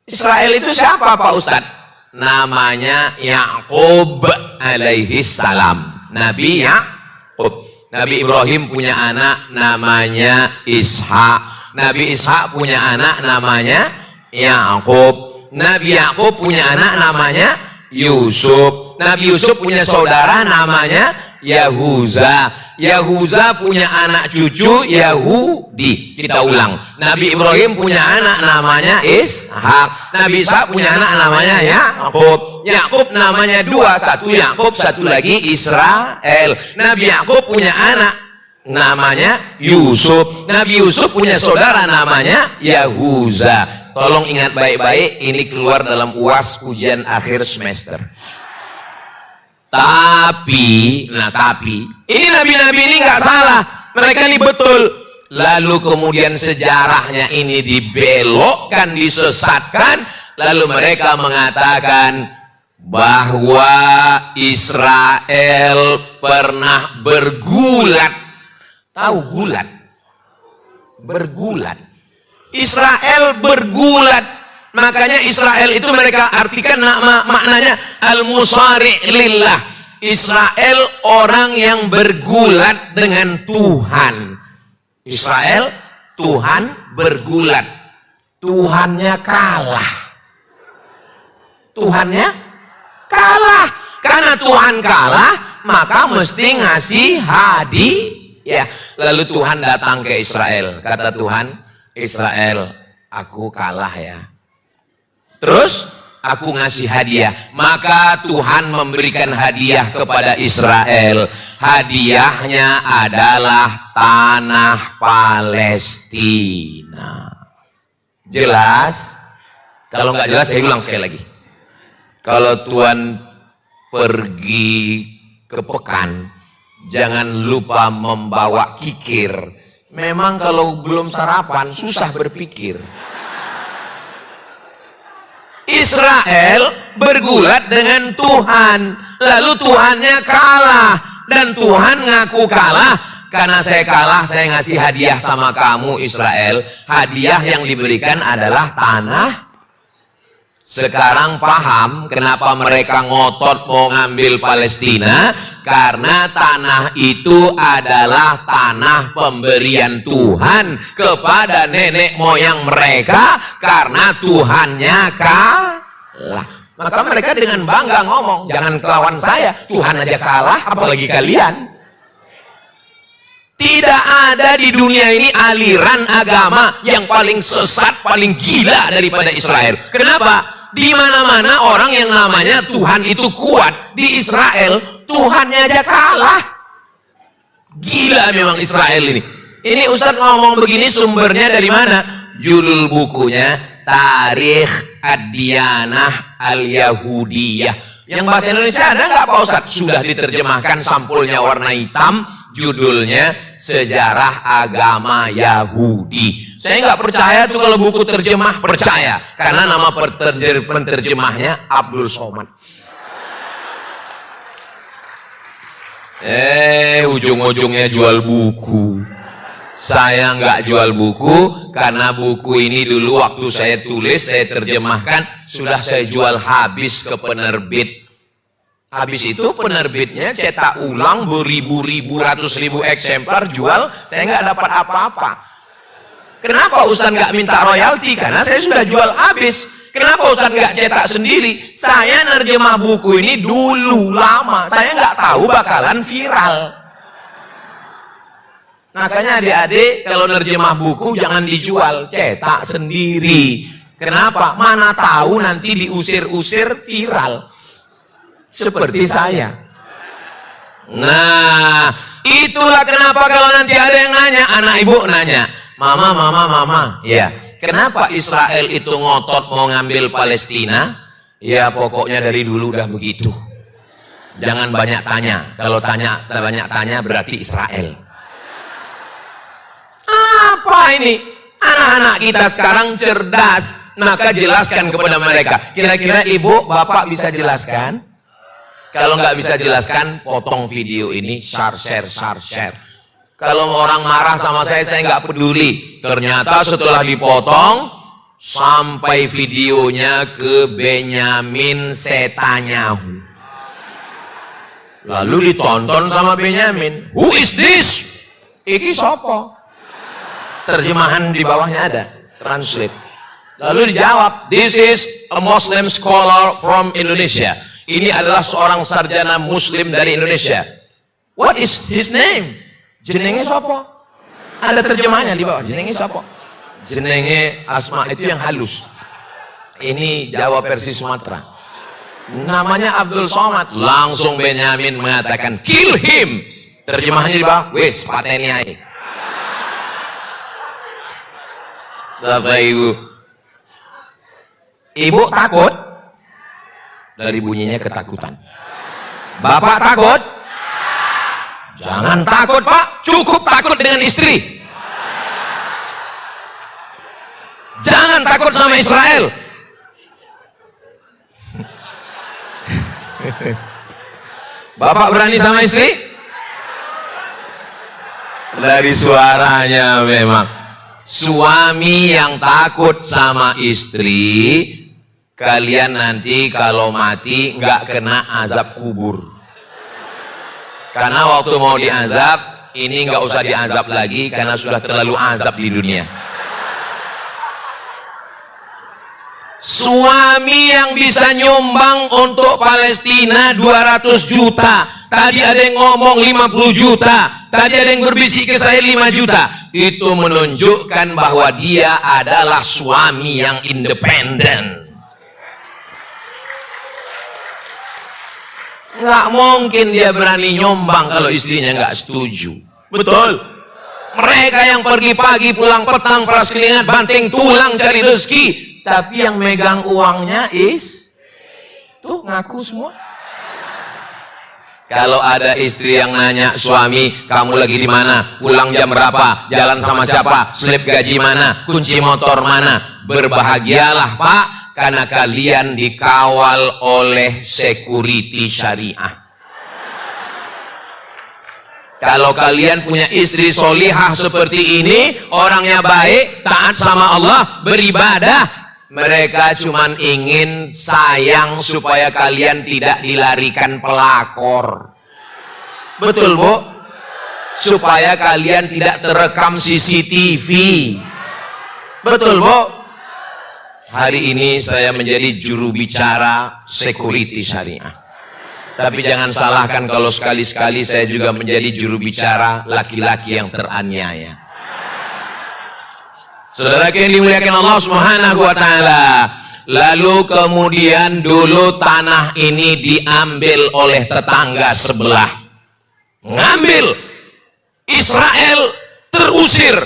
Israel itu siapa Pak Ustadz? Namanya Ya'qub alaihi salam. Nabi Ya'qub. Nabi Ibrahim punya anak namanya Ishak. Nabi Ishak punya anak namanya Ya'qub. Nabi Ya'qub punya anak namanya Yusuf. Nabi Yusuf punya saudara namanya Yahuza. Yahuza punya anak cucu Yahudi. Kita ulang. Nabi Ibrahim punya anak namanya Ishak. Nabi Ishak punya anak namanya Ya'qub. Ya'qub namanya dua, satu Ya'qub, satu lagi Israel. Nabi Ya'qub punya anak namanya Yusuf. Nabi Yusuf punya saudara namanya Yahuza. Tolong ingat baik-baik, ini keluar dalam UAS ujian akhir semester. Tapi ini nabi-nabi ini nggak salah, mereka ini betul. Lalu kemudian sejarahnya ini dibelokkan, disesatkan. Lalu mereka mengatakan bahwa Israel pernah bergulat. Tahu gulat? Bergulat. Israel bergulat. Makanya Israel itu mereka artikan maknanya al-musari' lillah. Israel orang yang bergulat dengan Tuhan. Israel Tuhan bergulat. Tuhannya kalah. Tuhannya kalah. Karena Tuhan kalah, maka mesti ngasih hadiah. Lalu Tuhan datang ke Israel. Kata Tuhan, Israel, aku kalah ya. Terus aku ngasih hadiah. Maka Tuhan memberikan hadiah kepada Israel. Hadiahnya adalah tanah Palestina. Jelas? Kalau nggak jelas saya ulang sekali lagi. Kalau Tuhan pergi ke pekan, jangan lupa membawa kikir. Memang kalau belum sarapan susah berpikir. Israel bergulat dengan Tuhan, lalu Tuhannya kalah, dan Tuhan ngaku kalah. Karena saya kalah, saya ngasih hadiah sama kamu Israel. Hadiah yang diberikan adalah tanah. Sekarang paham kenapa mereka ngotot mau ngambil Palestina? Karena tanah itu adalah tanah pemberian Tuhan kepada nenek moyang mereka, karena Tuhannya kalah. Maka mereka dengan bangga ngomong, jangan kelawan saya, Tuhan aja kalah, apalagi kalian. Tidak ada di dunia ini aliran agama yang paling sesat, paling gila daripada Israel. Kenapa? Di mana-mana orang yang namanya Tuhan itu kuat. Di Israel Tuhannya aja kalah. Gila memang Israel ini. Ini Ustadz ngomong begini sumbernya dari mana? Judul bukunya Tarikh Ad-Diyanah Al-Yahudiyah. Yang bahasa Indonesia ada nggak Pak Ustadz? Sudah diterjemahkan, sampulnya warna hitam. Judulnya Sejarah Agama Yahudi. Saya nggak percaya tuh kalau buku terjemah, percaya. Karena nama penerjemahnya Abdul Somad. Ujung-ujungnya jual buku. Saya nggak jual buku, karena buku ini dulu waktu saya tulis, saya terjemahkan, sudah saya jual habis ke penerbit. Habis itu penerbitnya cetak ulang beribu-ribu, ratus ribu eksemplar jual, saya nggak dapat apa-apa. Kenapa Ustadz nggak minta royalti? Karena saya sudah jual habis. Kenapa Ustadz nggak cetak sendiri? Saya nerjemah buku ini dulu lama, saya nggak tahu bakalan viral. Makanya adik-adik kalau nerjemah buku jangan dijual, cetak sendiri. Kenapa? Mana tahu nanti diusir-usir viral. Seperti saya. Nah, itulah kenapa kalau nanti ada yang nanya, anak ibu nanya, mama, ya, Kenapa Israel itu ngotot mau ngambil Palestina? Ya pokoknya dari dulu udah begitu. Jangan banyak tanya. Kalau banyak tanya berarti Israel. Apa ini? Anak-anak kita sekarang cerdas, maka jelaskan kepada mereka. Kira-kira ibu, bapak bisa jelaskan? Kalau nggak bisa jelaskan, potong video ini, share. Kalau orang marah sama saya nggak peduli. Ternyata setelah dipotong, sampai videonya ke Benyamin Setanyahu. Lalu ditonton sama Benyamin. Who is this? Iki sopo? Terjemahan di bawahnya ada. Translate. Lalu dijawab, this is a Muslim scholar from Indonesia. Ini adalah seorang sarjana Muslim dari Indonesia. What is his name? Jenenge sopo? Ada terjemahnya di bawah. Jenenge sopo? Jenenge Asma, itu yang halus. Ini Jawa versi Sumatera. Namanya Abdul Somad. Langsung Benyamin mengatakan, kill him. Terjemahnya di bawah. Wes, pateni ae. Bapak Ibu. Ibu takut? Dari bunyinya ketakutan. Bapak takut? Jangan takut Pak, cukup takut dengan istri. Jangan takut sama Israel. Bapak berani sama istri? Dari suaranya memang. Suami yang takut sama istri, kalian nanti kalau mati nggak kena azab kubur. Karena waktu mau diazab, ini nggak usah diazab lagi karena sudah terlalu azab di dunia. Suami yang bisa nyumbang untuk Palestina 200 juta. Tadi ada yang ngomong 50 juta. Tadi ada yang berbisik ke saya 5 juta. Itu menunjukkan bahwa dia adalah suami yang independen. Nggak mungkin dia berani nyumbang kalau istrinya nggak setuju. Betul. Mereka yang pergi pagi pulang petang peras keringat banting tulang cari rezeki, tapi yang megang uangnya tuh ngaku semua. Kalau ada istri yang nanya suami, kamu lagi di mana? Pulang jam berapa? Jalan sama siapa? Slip gaji mana? Kunci motor mana? Berbahagialah Pak, karena kalian dikawal oleh security syariah. Kalau kalian punya istri solihah seperti ini, orangnya baik, taat sama Allah, beribadah, mereka cuman ingin sayang supaya kalian tidak dilarikan pelakor. Betul Bu? Supaya kalian tidak terekam CCTV. Betul Bu? Hari ini saya menjadi juru bicara security syariah. Tapi jangan salahkan kalau sekali-sekali saya juga menjadi juru bicara laki-laki yang teraniaya. Saudara yang dimuliakan Allah Subhanahu wa taala. Lalu kemudian dulu tanah ini diambil oleh tetangga sebelah. Ngambil. Israel terusir.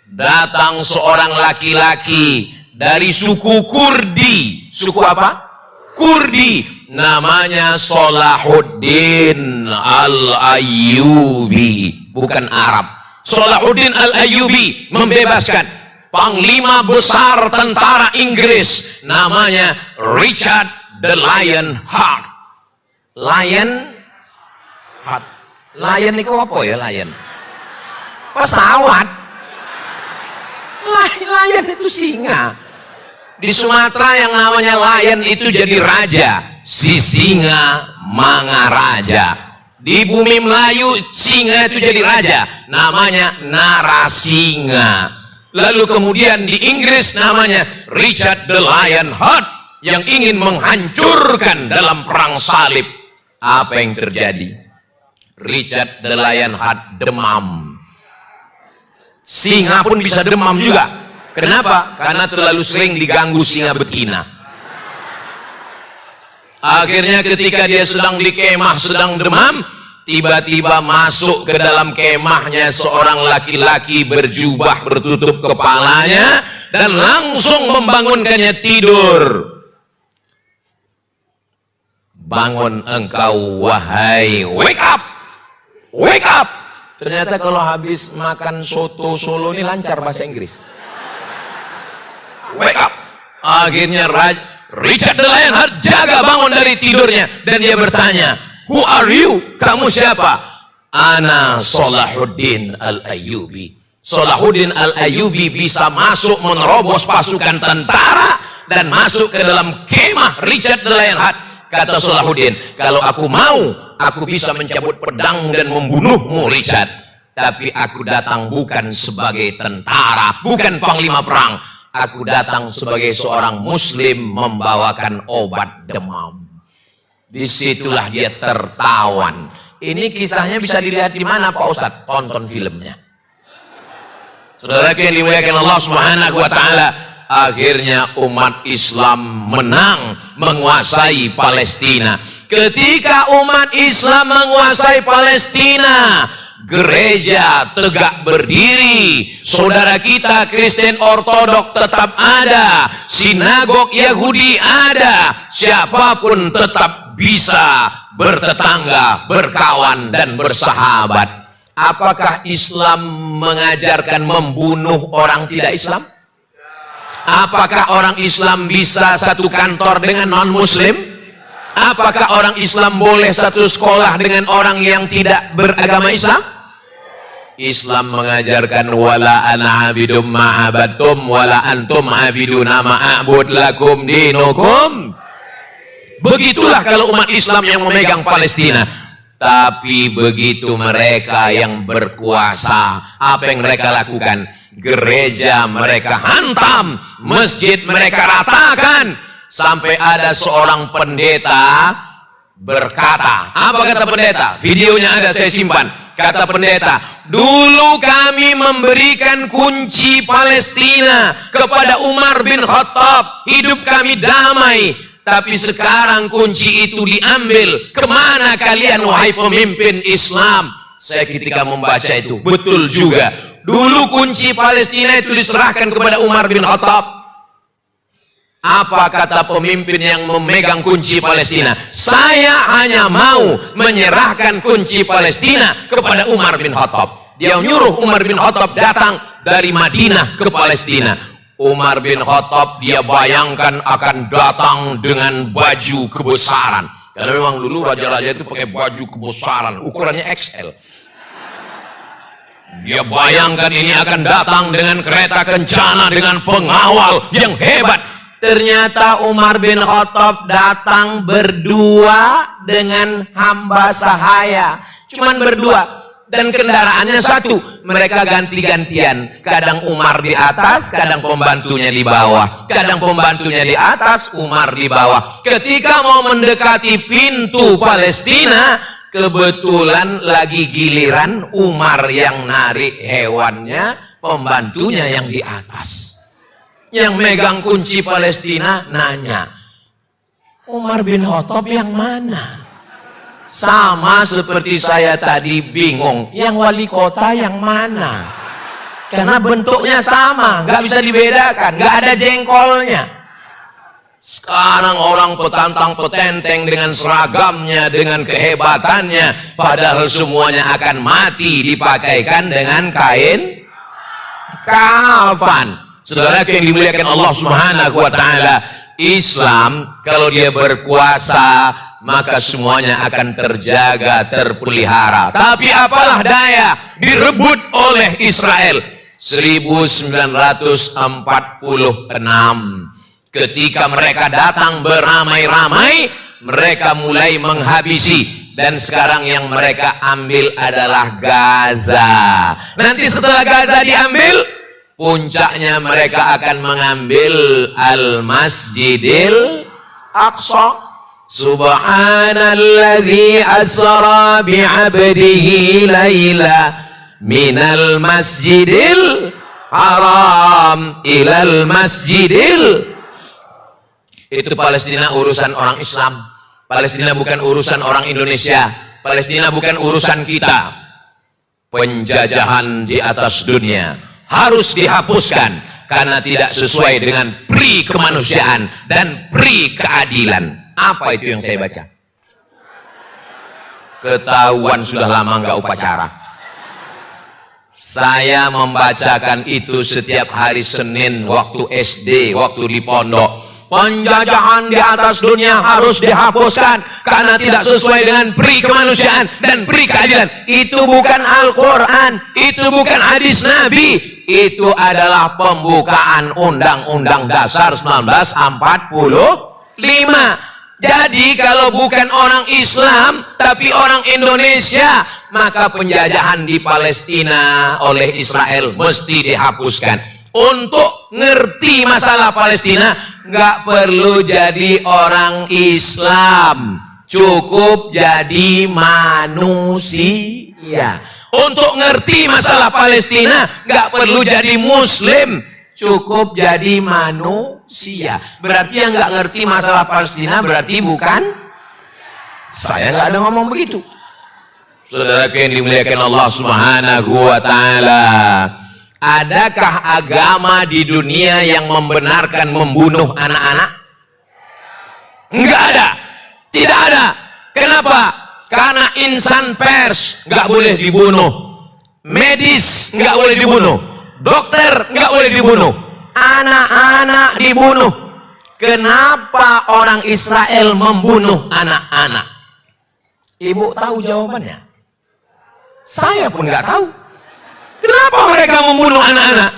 Datang seorang laki-laki dari suku Kurdi. Suku apa? Kurdi. Namanya Salahuddin Al-Ayyubi, bukan Arab. Salahuddin Al-Ayyubi membebaskan panglima besar tentara Inggris, namanya Richard the Lion Heart. Lion Heart. Lion itu apa ya lion? Pesawat. Lion itu singa. Di Sumatera yang namanya lion itu jadi raja, si singa Mangaraja. Di bumi Melayu singa itu jadi raja, namanya Narasinga. Lalu kemudian di Inggris namanya Richard the Lion Heart yang ingin menghancurkan dalam perang salib. Apa yang terjadi? Richard the Lion Heart demam. Singa pun bisa demam juga. Kenapa? Karena terlalu sering diganggu singa betina. Akhirnya ketika dia sedang di kemah, sedang demam, tiba-tiba masuk ke dalam kemahnya seorang laki-laki berjubah bertutup kepalanya, dan langsung membangunkannya tidur. Bangun engkau wahai, wake up, wake up. Ternyata kalau habis makan soto Solo ini lancar bahasa Inggris. Wake up. Akhirnya Richard de Lionheart jaga bangun dari tidurnya dan dia bertanya, who are you? Kamu siapa? Ana Salahuddin Al-Ayyubi. Salahuddin Al-Ayyubi bisa masuk menerobos pasukan tentara dan masuk ke dalam kemah Richard de Lionheart. Kata Salahuddin, kalau aku mau, aku bisa mencabut pedang dan membunuhmu Richard. Tapi aku datang bukan sebagai tentara, bukan panglima perang. Aku datang sebagai seorang muslim membawakan obat demam. Disitulah dia tertawan. Ini kisahnya bisa dilihat di mana Pak Ustadz? Tonton filmnya. Saudara yang dimuliakan Allah Subhanahu wa taala, akhirnya umat Islam menang menguasai Palestina. Ketika umat Islam menguasai Palestina, gereja tegak berdiri, saudara kita Kristen Ortodok tetap ada, sinagog Yahudi ada, siapapun tetap bisa bertetangga, berkawan dan bersahabat. Apakah Islam mengajarkan membunuh orang tidak Islam? Apakah orang Islam bisa satu kantor dengan non-muslim? Apakah orang Islam boleh satu sekolah dengan orang yang tidak beragama Islam? Islam mengajarkan wala ana abidum ma'abatum wala antum abiduna ma'abud lakum dinukum. Begitulah kalau umat Islam yang memegang Palestina. Tapi begitu mereka yang berkuasa, apa yang mereka lakukan? Gereja mereka hantam, masjid mereka ratakan. Sampai ada seorang pendeta berkata, apa kata pendeta? Videonya ada, saya simpan. Kata pendeta, dulu kami memberikan kunci Palestina kepada Umar bin Khattab, hidup kami damai. Tapi sekarang kunci itu diambil. Kemana kalian wahai pemimpin Islam? Saya ketika membaca itu, betul juga. Dulu kunci Palestina itu diserahkan kepada Umar bin Khattab. Apa kata pemimpin yang memegang kunci Palestina? Saya hanya mau menyerahkan kunci Palestina kepada Umar bin Khattab. Dia nyuruh Umar bin Khattab datang dari Madinah ke Palestina. Umar bin Khattab dia bayangkan akan datang dengan baju kebesaran. Karena memang dulu raja-raja itu pakai baju kebesaran, ukurannya XL. Dia bayangkan ini akan datang dengan kereta kencana, dengan pengawal yang hebat. Ternyata Umar bin Khattab datang berdua dengan hamba sahaya. Cuman berdua. Dan kendaraannya satu. Mereka ganti-gantian. Kadang Umar di atas, kadang pembantunya di bawah. Kadang pembantunya di atas, Umar di bawah. Ketika mau mendekati pintu Palestina, kebetulan lagi giliran Umar yang narik hewannya, pembantunya yang di atas. Yang megang kunci Palestina nanya, Umar bin Khattab yang mana? Sama seperti saya tadi bingung, yang wali kota yang mana? Karena bentuknya sama, nggak bisa dibedakan, nggak ada jengkolnya. Sekarang orang petantang petenteng dengan seragamnya, dengan kehebatannya, padahal semuanya akan mati dipakaikan dengan kain kafan. Saudara yang dimuliakan Allah Subhanahu wa taala, Islam kalau dia berkuasa maka semuanya akan terjaga, terpelihara. Tapi apalah daya, direbut oleh Israel. 1946 ketika mereka datang beramai-ramai, mereka mulai menghabisi. Dan sekarang yang mereka ambil adalah Gaza. Nanti setelah Gaza diambil, puncaknya mereka akan mengambil Al-Masjidil Aqsa. Subhanalladzi asra bi'abdihi laila minal masjidil haram ilal masjidil. Itu Palestina urusan orang Islam. Palestina bukan urusan orang Indonesia. Palestina bukan urusan kita. Penjajahan di atas dunia harus dihapuskan. karena tidak sesuai dengan pri kemanusiaan dan pri keadilan. Apa itu yang saya baca? Ketahuan sudah lama nggak upacara. Saya membacakan itu setiap hari Senin waktu SD, waktu di pondok. Penjajahan di atas dunia harus dihapuskan karena tidak sesuai dengan pri kemanusiaan dan pri keadilan. Itu bukan Al-Quran, itu bukan hadis Nabi, itu adalah pembukaan Undang-Undang Dasar 1945. Jadi kalau bukan orang Islam tapi orang Indonesia, maka penjajahan di Palestina oleh Israel mesti dihapuskan. Untuk ngerti masalah Palestina nggak perlu jadi orang Islam, cukup jadi manusia. Untuk ngerti masalah Palestina nggak perlu jadi Muslim, cukup jadi manusia. Berarti yang nggak ngerti masalah Palestina berarti bukan. Saya nggak ada ngomong begitu. Saudara yang dimuliakan Allah Subhanahu wa Ta'ala, adakah agama di dunia yang membenarkan membunuh anak-anak? Enggak ada, tidak ada. Kenapa? Karena insan pers nggak boleh dibunuh, medis nggak boleh dibunuh, dokter nggak boleh dibunuh, anak-anak dibunuh. Kenapa orang Israel membunuh anak-anak? Ibu tahu jawabannya? Saya pun nggak tahu. Kenapa mereka membunuh anak-anak?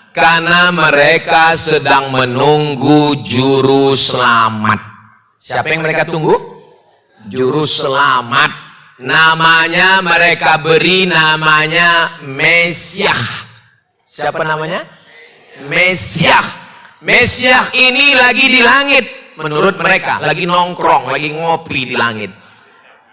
Karena mereka sedang menunggu juru selamat. Siapa yang mereka tunggu? Juru selamat. Namanya mereka beri namanya Mesiah. Siapa namanya? Mesiah. Mesiah ini lagi di langit. Menurut mereka lagi nongkrong, lagi ngopi di langit.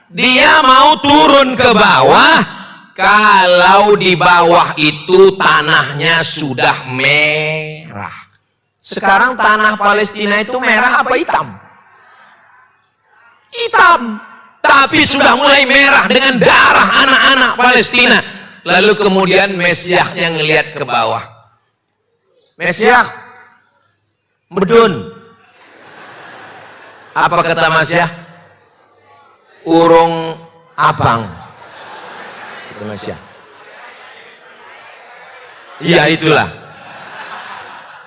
Dia mau turun ke bawah. Kalau di bawah itu tanahnya sudah merah. Sekarang tanah Palestina itu merah apa hitam? Hitam. Tapi sudah mulai merah dengan darah anak-anak Palestina. Lalu kemudian Mesiahnya ngelihat ke bawah. Mesiah, medun. Apa kata Mesiah? Urung abang. Indonesia. Iya itulah.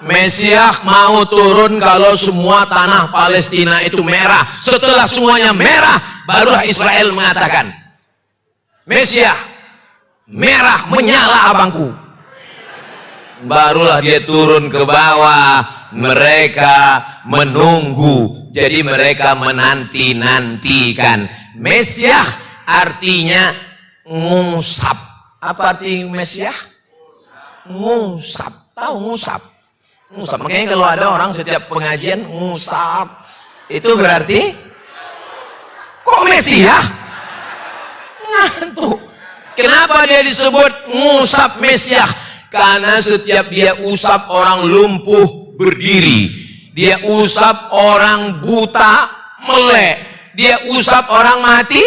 Mesiah mau turun kalau semua tanah Palestina itu merah. Setelah semuanya merah, barulah Israel mengatakan, Mesiah, merah menyala abangku. Barulah dia turun ke bawah. Mereka menunggu. Jadi mereka menanti-nantikan. Mesiah artinya ngusap. Apa arti Mesiah? Ngusap. Tahu ngusap? Ngusap. Makanya kalau ada orang setiap pengajian ngusap, itu berarti kok Mesiah? Ngantuk. Kenapa dia disebut ngusap Mesiah? Karena setiap dia usap orang lumpuh berdiri, dia usap orang buta melek, dia usap orang mati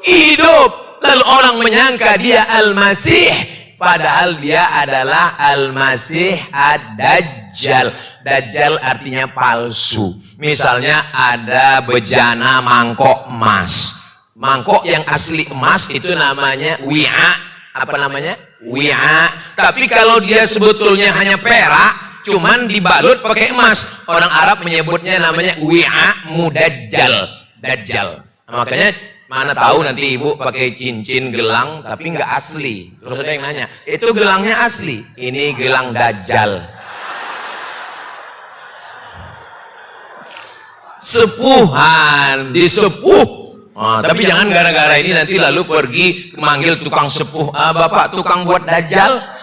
hidup. Lalu orang menyangka dia Al-Masih, padahal dia adalah Al-Masih Ad-Dajjal. Dajjal artinya palsu. Misalnya ada bejana mangkok emas. Mangkok yang asli emas itu namanya wi'a. Apa namanya? Wi'a. Tapi kalau dia sebetulnya hanya perak, cuman dibalut pakai emas, orang Arab menyebutnya namanya wi'a mudajjal. Dajjal. Makanya mana tahu nanti ibu pakai cincin gelang tapi nggak asli. Terus ada yang nanya, itu gelangnya asli? Ini gelang Dajjal. Sepuhan, disepuh. Tapi jangan gara-gara ini nanti lalu pergi manggil tukang sepuh. Bapak tukang buat Dajjal.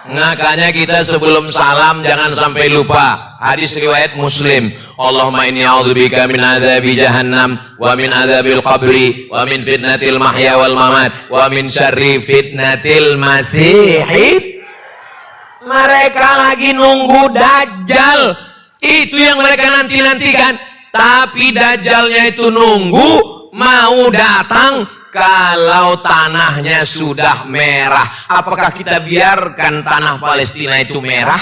Makanya kita sebelum salam jangan sampai lupa hadis riwayat Muslim. Allahumma inni a'udzubika min adzabi jahannam wa min adzabil qabri wa min fitnatil mahya wal mamat wa min syarri fitnatil masihid. Mereka lagi nunggu Dajjal. Itu yang mereka nanti-nantikan. Tapi Dajjalnya itu nunggu mau datang kalau tanahnya sudah merah. Apakah kita biarkan tanah Palestina itu merah?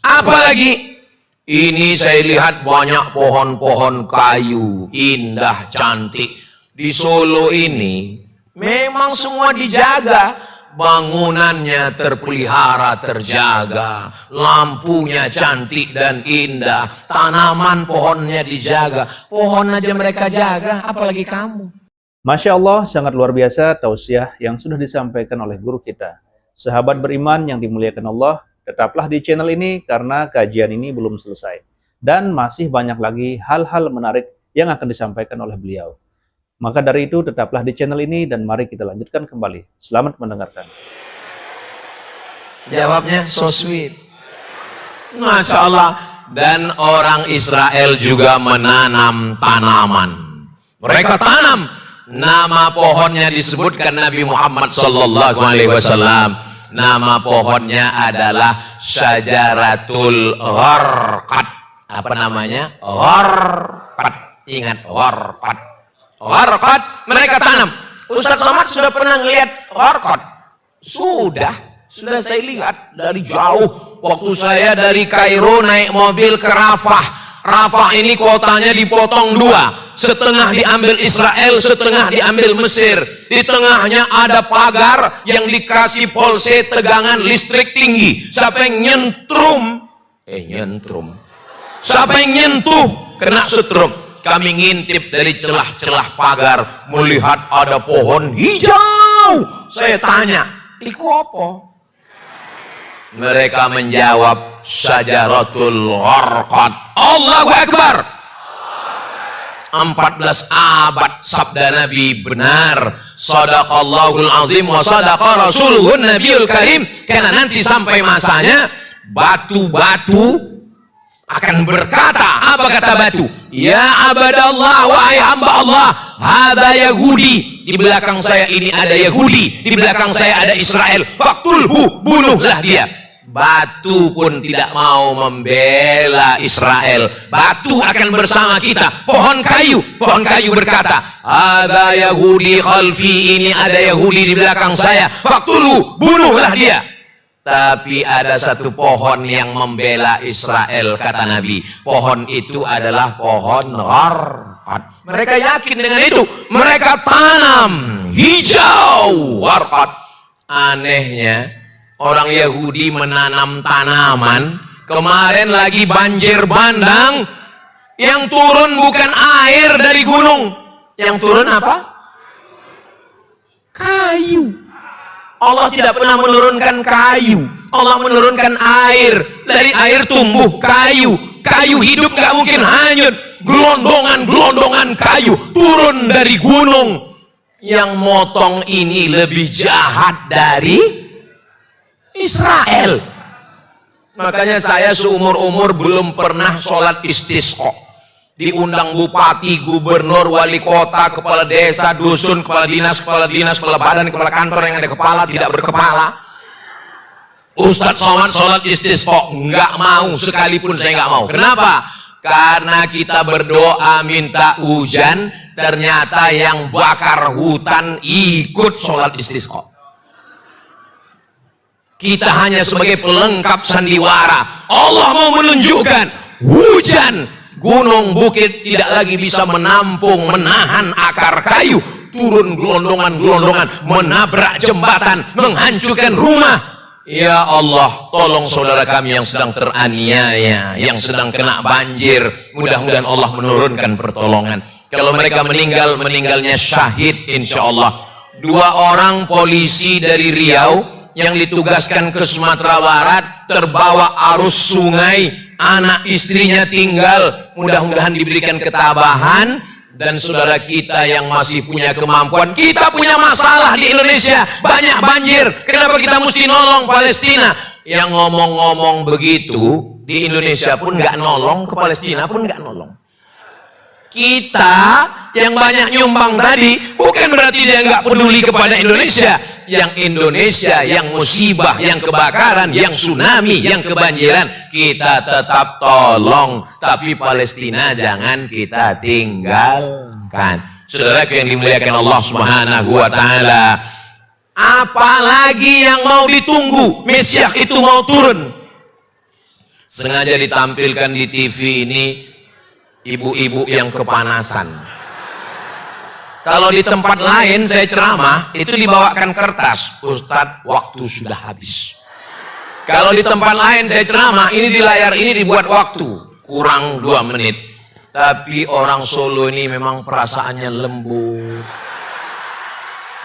Apalagi ini saya lihat banyak pohon-pohon kayu, indah, cantik. Di Solo ini memang semua dijaga. Bangunannya terpelihara, terjaga. Lampunya cantik dan indah. Tanaman pohonnya dijaga. Pohon aja mereka jaga, apalagi kamu. Masya Allah, sangat luar biasa tausiah yang sudah disampaikan oleh guru kita. Sahabat beriman yang dimuliakan Allah, tetaplah di channel ini karena kajian ini belum selesai. Dan masih banyak lagi hal-hal menarik yang akan disampaikan oleh beliau. Maka dari itu tetaplah di channel ini dan mari kita lanjutkan kembali. Selamat mendengarkan. Jawabnya so sweet. Masya Allah. Dan orang Israel juga menanam tanaman. Mereka tanam. Nama pohonnya disebutkan Nabi Muhammad sallallahu alaihi wasallam. Nama pohonnya adalah Syajaratul Gharqad. Apa namanya? Gharqad. Ingat gharqad. Gharqad mereka tanam. Ustaz Somad sudah pernah ngelihat gharqad? Sudah saya lihat dari jauh. Waktu saya dari Kairo naik mobil ke Rafah. Rafah ini kotanya dipotong dua. Setengah diambil Israel, setengah diambil Mesir. Di tengahnya ada pagar yang dikasih polse tegangan listrik tinggi. Siapa yang nyentrum? Siapa yang nyentuh kena setrum. Kami ngintip dari celah-celah pagar, melihat ada pohon hijau. Saya tanya, iku apa? Mereka menjawab, Syajaratul Gharqad. Allahu Akbar. 14 abad sabda Nabi benar. Shadaqallahul azim wa sadaqa rasuluhun nabiyul karim. Karena nanti sampai masanya batu-batu akan berkata, apa kata batu? Ya abadallah, wahai hamba Allah, hada Yahudi. Di belakang saya ini ada Yahudi, di belakang saya ada Israel. Faktulhu, bunuhlah dia. Batu pun tidak mau membela Israel. Batu akan bersama kita. Pohon kayu berkata, hada Yahudi khalfi, ini ada Yahudi di belakang saya. Faktulhu, bunuhlah dia. Tapi ada satu pohon yang membela Israel, kata Nabi. Pohon itu adalah pohon gharqad. Mereka yakin dengan itu. Mereka tanam hijau gharqad. Anehnya, orang Yahudi menanam tanaman. Kemarin lagi banjir bandang. Yang turun bukan air dari gunung. Yang turun apa? Kayu. Allah tidak pernah menurunkan kayu. Allah menurunkan air. Dari air tumbuh kayu. Kayu hidup gak mungkin hanyut. Gelondongan kayu turun dari gunung. Yang motong ini lebih jahat dari Israel. Makanya saya seumur-umur belum pernah sholat istisqa. Diundang bupati, gubernur, wali kota, kepala desa, dusun, kepala dinas, kepala badan, kepala kantor yang ada kepala, tidak berkepala. Ustadz Somad sholat istisqa, nggak mau, sekalipun saya nggak mau. Kenapa? Karena kita berdoa minta hujan, ternyata yang bakar hutan ikut sholat istisqa. Kita hanya sebagai pelengkap sandiwara. Allah mau menunjukkan hujan. Gunung bukit tidak lagi bisa menampung, menahan akar kayu. Turun gelondongan, menabrak jembatan, menghancurkan rumah. Ya Allah, tolong saudara kami yang sedang teraniaya, yang sedang kena banjir. Mudah-mudahan Allah menurunkan pertolongan. Kalau mereka meninggal, meninggalnya syahid insya Allah. 2 orang polisi dari Riau yang ditugaskan ke Sumatera Barat terbawa arus sungai. Anak istrinya tinggal, mudah-mudahan diberikan ketabahan. Dan saudara kita yang masih punya kemampuan, kita punya masalah di Indonesia, banyak banjir, kenapa kita mesti nolong Palestina? Yang ngomong-ngomong begitu di Indonesia pun nggak nolong, ke Palestina pun nggak nolong. Kita yang banyak nyumbang tadi bukan berarti dia nggak peduli kepada Indonesia. Yang Indonesia, yang musibah, yang kebakaran, yang tsunami, yang kebanjiran, kita tetap tolong. Tapi Palestina jangan kita tinggalkan. Saudaraku yang dimuliakan Allah Subhanahu wa Ta'ala, apalagi yang mau ditunggu? Mesias itu mau turun. Sengaja ditampilkan di TV ini ibu-ibu yang kepanasan. Kalau di tempat lain saya ceramah, itu dibawakan kertas, Ustadz waktu sudah habis. Kalau di tempat lain saya ceramah, ini di layar ini dibuat waktu, kurang 2 menit. Tapi orang Solo ini memang perasaannya lembut.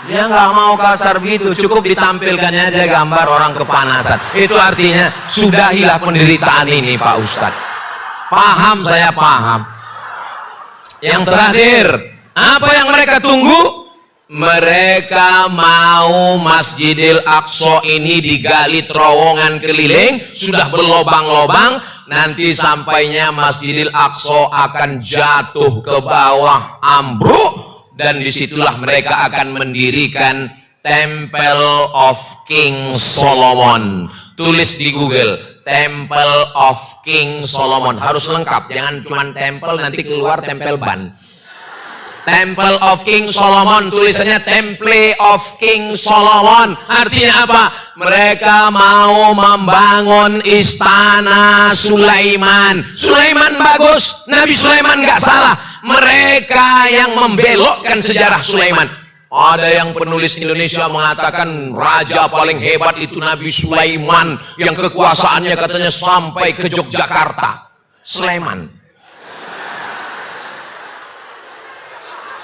Dia nggak mau kasar begitu, cukup ditampilkannya aja gambar orang kepanasan. Itu artinya sudahilah penderitaan ini Pak Ustadz. Paham, saya paham. Yang terakhir, apa yang mereka tunggu? Mereka mau Masjidil Aqsa ini digali terowongan keliling, sudah berlobang-lobang, nanti sampainya Masjidil Aqsa akan jatuh ke bawah, ambruk, dan disitulah mereka akan mendirikan Temple of King Solomon. Tulis di Google, Temple of King Solomon, harus lengkap, jangan cuma temple nanti keluar tempel ban. Temple of King Solomon, tulisannya Temple of King Solomon. Artinya apa? Mereka mau membangun istana Sulaiman. Sulaiman bagus, Nabi Sulaiman nggak salah. Mereka yang membelokkan sejarah Sulaiman. Ada yang penulis Indonesia mengatakan raja paling hebat itu Nabi Sulaiman, yang kekuasaannya katanya sampai ke Yogyakarta. Sulaiman.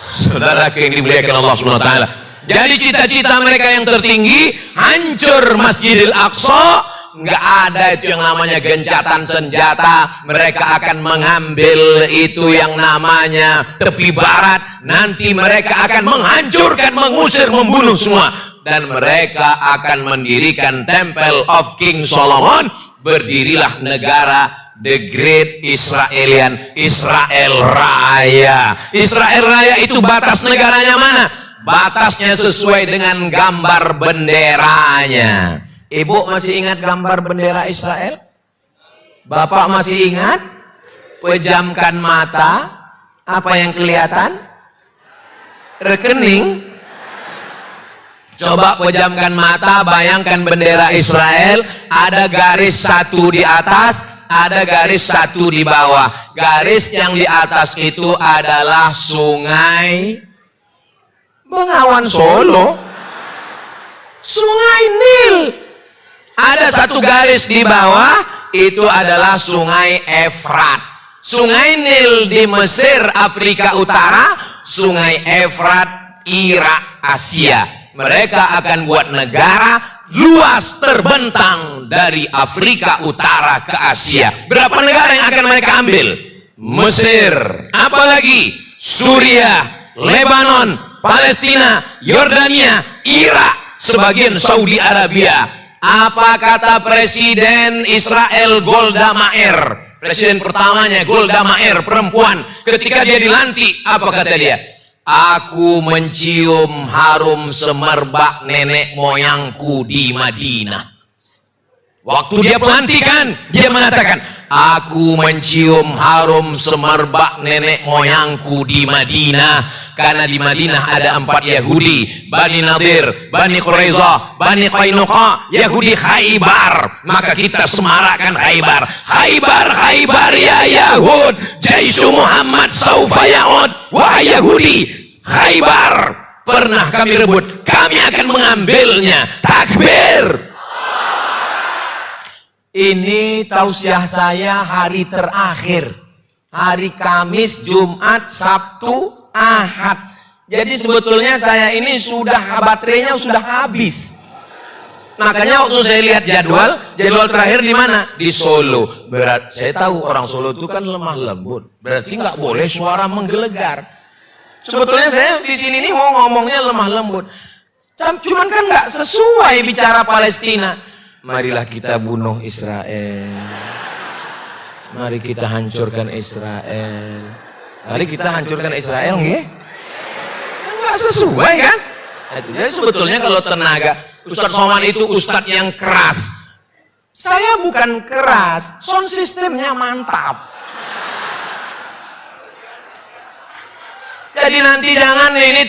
Saudara yang dimuliakan Allah Subhanahu wa taala. Jadi cita-cita mereka yang tertinggi hancur Masjidil Aqsa. Nggak ada itu yang namanya gencatan senjata. Mereka akan mengambil itu yang namanya tepi barat. Nanti mereka akan menghancurkan, mengusir, membunuh semua. Dan mereka akan mendirikan Temple of King Solomon. Berdirilah negara The Great Israelian, Israel Raya. Israel Raya itu batas negaranya mana? Batasnya sesuai dengan gambar benderanya. Ibu masih ingat gambar bendera Israel? Bapak masih ingat? Pejamkan mata. Apa yang kelihatan? Rekening. Coba pejamkan mata, bayangkan bendera Israel, ada garis 1 di atas, ada garis 1 di bawah. Garis yang di atas itu adalah Sungai Bengawan Solo, Sungai Nil. Ada 1 garis di bawah, itu adalah Sungai Efrat. Sungai Nil di Mesir, Afrika Utara, Sungai Efrat, Irak, Asia. Mereka akan buat negara luas terbentang dari Afrika Utara ke Asia. Berapa negara yang akan mereka ambil? Mesir, apalagi Suriah, Lebanon, Palestina, Yordania, Irak, sebagian Saudi Arabia. Apa kata Presiden Israel Golda Meir? Presiden pertamanya Golda Meir, perempuan. Ketika dia dilantik, apa kata dia? Aku mencium harum semerbak nenek moyangku di Madinah. Waktu dia pelantikan, dia mengatakan, aku mencium harum semerbak nenek moyangku di Madinah. Karena di Madinah ada 4 Yahudi, Bani Nadir, Bani Quraiza, Bani Qainuqa, Yahudi Khaybar. Maka kita semarakkan Khaybar. Khaybar, Khaybar ya Yahud, Jaisu Muhammad saufa ya'ud. Wahai Yahudi, Khaybar pernah kami rebut, kami akan mengambilnya. Takbir. Ini tausiah saya hari terakhir, hari Kamis, Jumat, Sabtu, Ahad. Jadi sebetulnya saya ini sudah baterainya sudah habis. Makanya waktu saya lihat jadwal terakhir di mana? Di Solo. Saya tahu orang Solo itu kan lemah lembut. Berarti nggak boleh suara menggelegar. Sebetulnya saya di sini nih mau ngomongnya lemah lembut. Cuman kan nggak sesuai bicara Palestina. Marilah kita bunuh Israel. Mari kita hancurkan Israel. Mari kita hancurkan Israel, nggih? Kan nggak sesuai kan? Itu jadi sebetulnya kalau tenaga Ustadz Somad itu ustadz yang keras. Saya bukan keras, sound sistemnya mantap. Jadi nanti jangan ini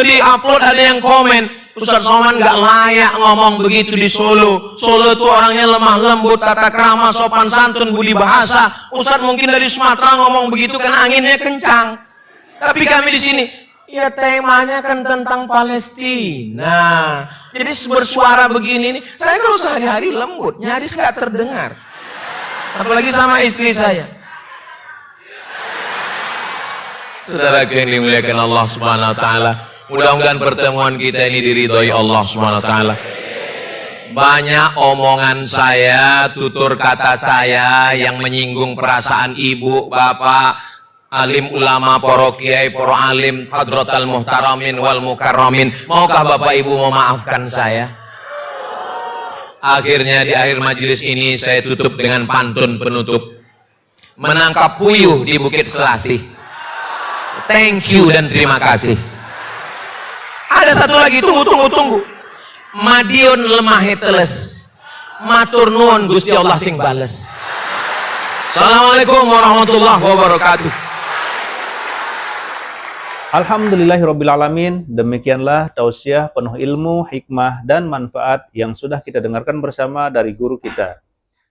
di upload ada yang komen, Ustaz Somad nggak layak ngomong begitu di Solo. Solo itu orangnya lemah lembut, tata krama, sopan santun, budi bahasa. Ustaz mungkin dari Sumatera ngomong begitu kan anginnya kencang. Tapi kami di sini, ya temanya kan tentang Palestina. Jadi bersuara begini nih, saya kalau sehari-hari lembut, nyaris nggak terdengar. Apalagi sama istri saya. Saudaraku yang dimuliakan Allah Subhanahu wa taala, mudah-mudahan pertemuan kita ini diridhoi Allah Subhanahu wa taala. Banyak omongan saya, tutur kata saya yang menyinggung perasaan ibu, bapak, alim ulama, para kiai, para alim, hadratal muhtaramin wal mukarramin. Maukah Bapak Ibu memaafkan saya? Akhirnya di akhir majelis ini saya tutup dengan pantun penutup. Menangkap puyuh di Bukit Selasih. Thank you dan terima kasih. Ada satu lagi, tunggu. Madiun lemah teles. Matur nuwun Gusti Allah sing bales. Assalamualaikum warahmatullahi wabarakatuh. Alhamdulillahirrabbilalamin. Demikianlah tausiah penuh ilmu, hikmah, dan manfaat yang sudah kita dengarkan bersama dari guru kita.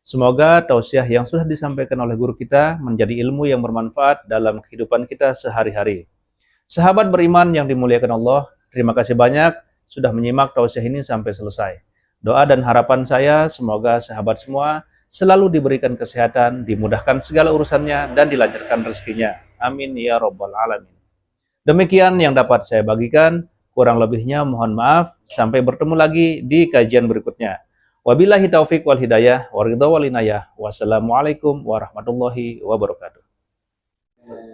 Semoga tausiah yang sudah disampaikan oleh guru kita menjadi ilmu yang bermanfaat dalam kehidupan kita sehari-hari. Sahabat beriman yang dimuliakan Allah, terima kasih banyak sudah menyimak tausiah ini sampai selesai. Doa dan harapan saya semoga sahabat semua selalu diberikan kesehatan, dimudahkan segala urusannya, dan dilancarkan rezekinya. Amin ya rabbal alamin. Demikian yang dapat saya bagikan, kurang lebihnya mohon maaf. Sampai bertemu lagi di kajian berikutnya. Wabillahi taufik wal hidayah, waridha wal inayah. Wassalamualaikum warahmatullahi wabarakatuh.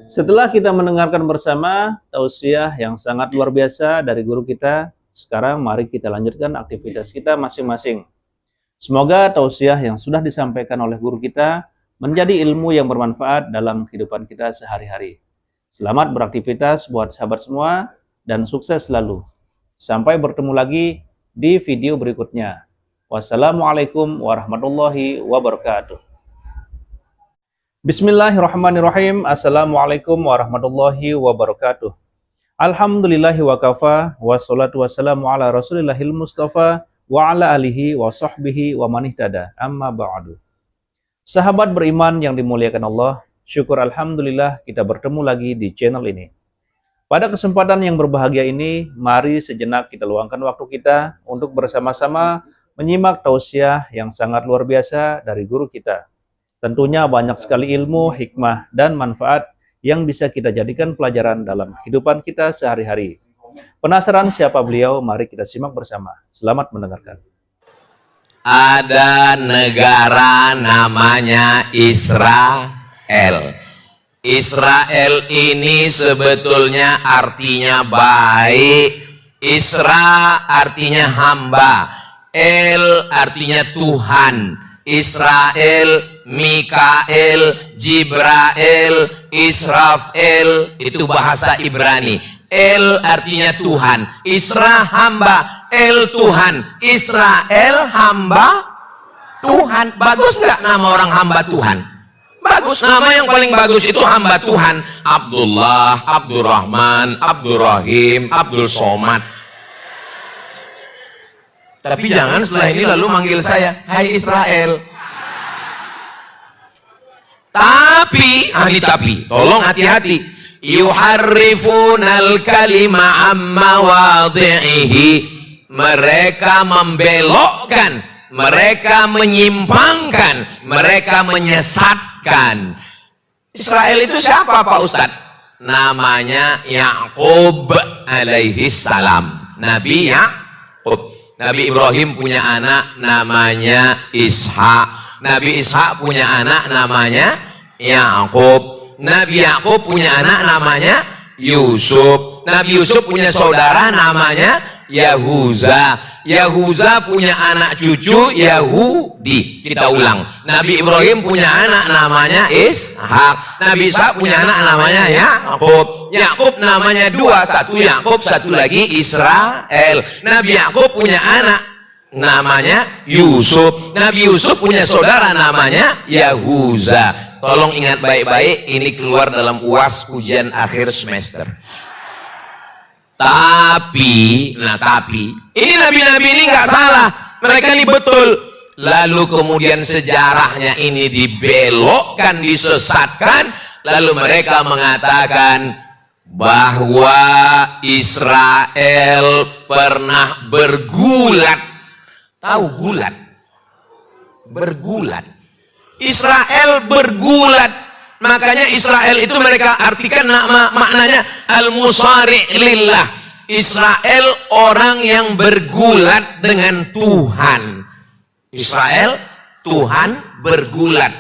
Setelah kita mendengarkan bersama tausiah yang sangat luar biasa dari guru kita, sekarang mari kita lanjutkan aktivitas kita masing-masing. Semoga tausiah yang sudah disampaikan oleh guru kita menjadi ilmu yang bermanfaat dalam kehidupan kita sehari-hari. Selamat beraktivitas buat sahabat semua dan sukses selalu. Sampai bertemu lagi di video berikutnya. Wassalamualaikum warahmatullahi wabarakatuh. Bismillahirrahmanirrahim. Assalamualaikum warahmatullahi wabarakatuh. Alhamdulillahi wa kafa, wassalatu wassalamu ala rasulillahil mustafa, wa ala alihi wa sahbihi wa manihtada, amma ba'du. Sahabat beriman yang dimuliakan Allah, syukur alhamdulillah kita bertemu lagi di channel ini. Pada kesempatan yang berbahagia ini, mari sejenak kita luangkan waktu kita untuk bersama-sama menyimak tausiah yang sangat luar biasa dari guru kita. Tentunya banyak sekali ilmu, hikmah, dan manfaat yang bisa kita jadikan pelajaran dalam kehidupan kita sehari-hari. Penasaran siapa beliau? Mari kita simak bersama. Selamat mendengarkan. Ada negara namanya Israel. Israel ini sebetulnya artinya baik. Isra artinya hamba. El artinya Tuhan. Israel, Mikael, Jibrail, Israfel, itu bahasa Ibrani. El artinya Tuhan, Isra hamba, El Tuhan, Israel hamba Tuhan. Bagus nggak nama orang hamba Tuhan? Bagus, nama yang paling bagus itu hamba Tuhan. Abdullah, Abdurrahman, Abdurrahim, Abdul Somad. Tapi jangan setelah ini lalu manggil saya, hai Israel. Tapi, tolong hati-hati. Yuharrifunal kalima amma wadhihi. Mereka membelokkan, mereka menyimpangkan, mereka menyesatkan. Israel itu siapa Pak Ustadz? Namanya Ya'qub alaihi salam. Nabi Ya'qub. Nabi Ibrahim punya anak namanya Ishak. Nabi Ishak punya anak namanya Ya'qub. Nabi Ya'qub punya anak namanya Yusuf. Nabi Yusuf punya saudara namanya Yahuza. Yahuza punya anak cucu Yahudi. Kita ulang. Nabi Ibrahim punya anak namanya Ishak. Nabi Ishak punya anak namanya Ya'qub. Ya'qub namanya dua, satu Ya'qub, satu lagi Israel. Nabi Ya'qub punya anak namanya Yusuf. Nabi Yusuf punya saudara namanya Yahuza. Tolong ingat baik-baik, ini keluar dalam UAS ujian akhir semester. Tapi, ini nabi-nabi ini nggak salah, mereka ini betul. Lalu kemudian sejarahnya ini dibelokkan, disesatkan, lalu mereka mengatakan bahwa Israel pernah bergulat. Tahu gulat? Bergulat. Israel bergulat. Makanya Israel itu mereka artikan maknanya al-musari' lillah. Israel orang yang bergulat dengan Tuhan. Israel, Tuhan bergulat.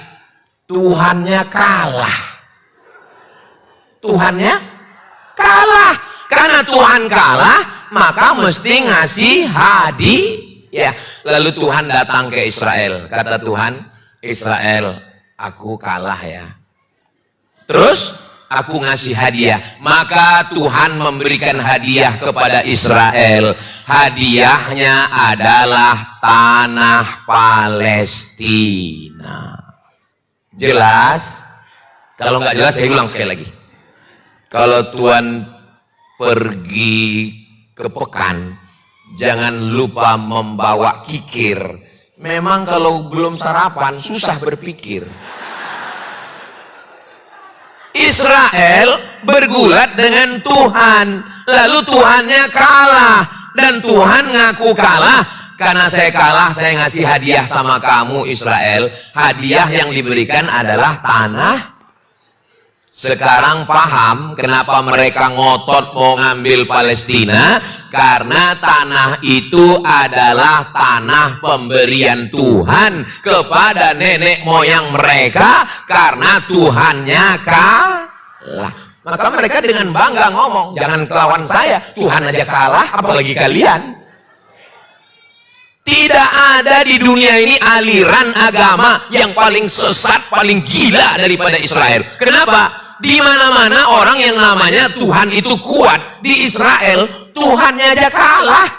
Tuhannya kalah. Tuhannya kalah. Karena Tuhan kalah, maka mesti ngasih hadiah. Lalu Tuhan datang ke Israel. Kata Tuhan, Israel, aku kalah ya. Terus aku ngasih hadiah. Maka Tuhan memberikan hadiah kepada Israel. Hadiahnya adalah tanah Palestina. Jelas? Kalau nggak jelas saya ulang sekali lagi. Kalau Tuhan pergi ke pekan, jangan lupa membawa kikir. Memang kalau belum sarapan susah berpikir. Israel bergulat dengan Tuhan, lalu Tuhannya kalah, dan Tuhan ngaku kalah. Karena saya kalah, saya ngasih hadiah sama kamu Israel. Hadiah yang diberikan adalah tanah. Sekarang paham kenapa mereka ngotot mau ngambil Palestina? Karena tanah itu adalah tanah pemberian Tuhan kepada nenek moyang mereka, karena Tuhannya kalah. Maka mereka dengan bangga ngomong, jangan kelawan saya, Tuhan aja kalah, apalagi kalian. Tidak ada di dunia ini aliran agama yang paling sesat, paling gila daripada Israel. Kenapa? Di mana-mana orang yang namanya Tuhan itu kuat. Di Israel, Tuhannya aja kalah.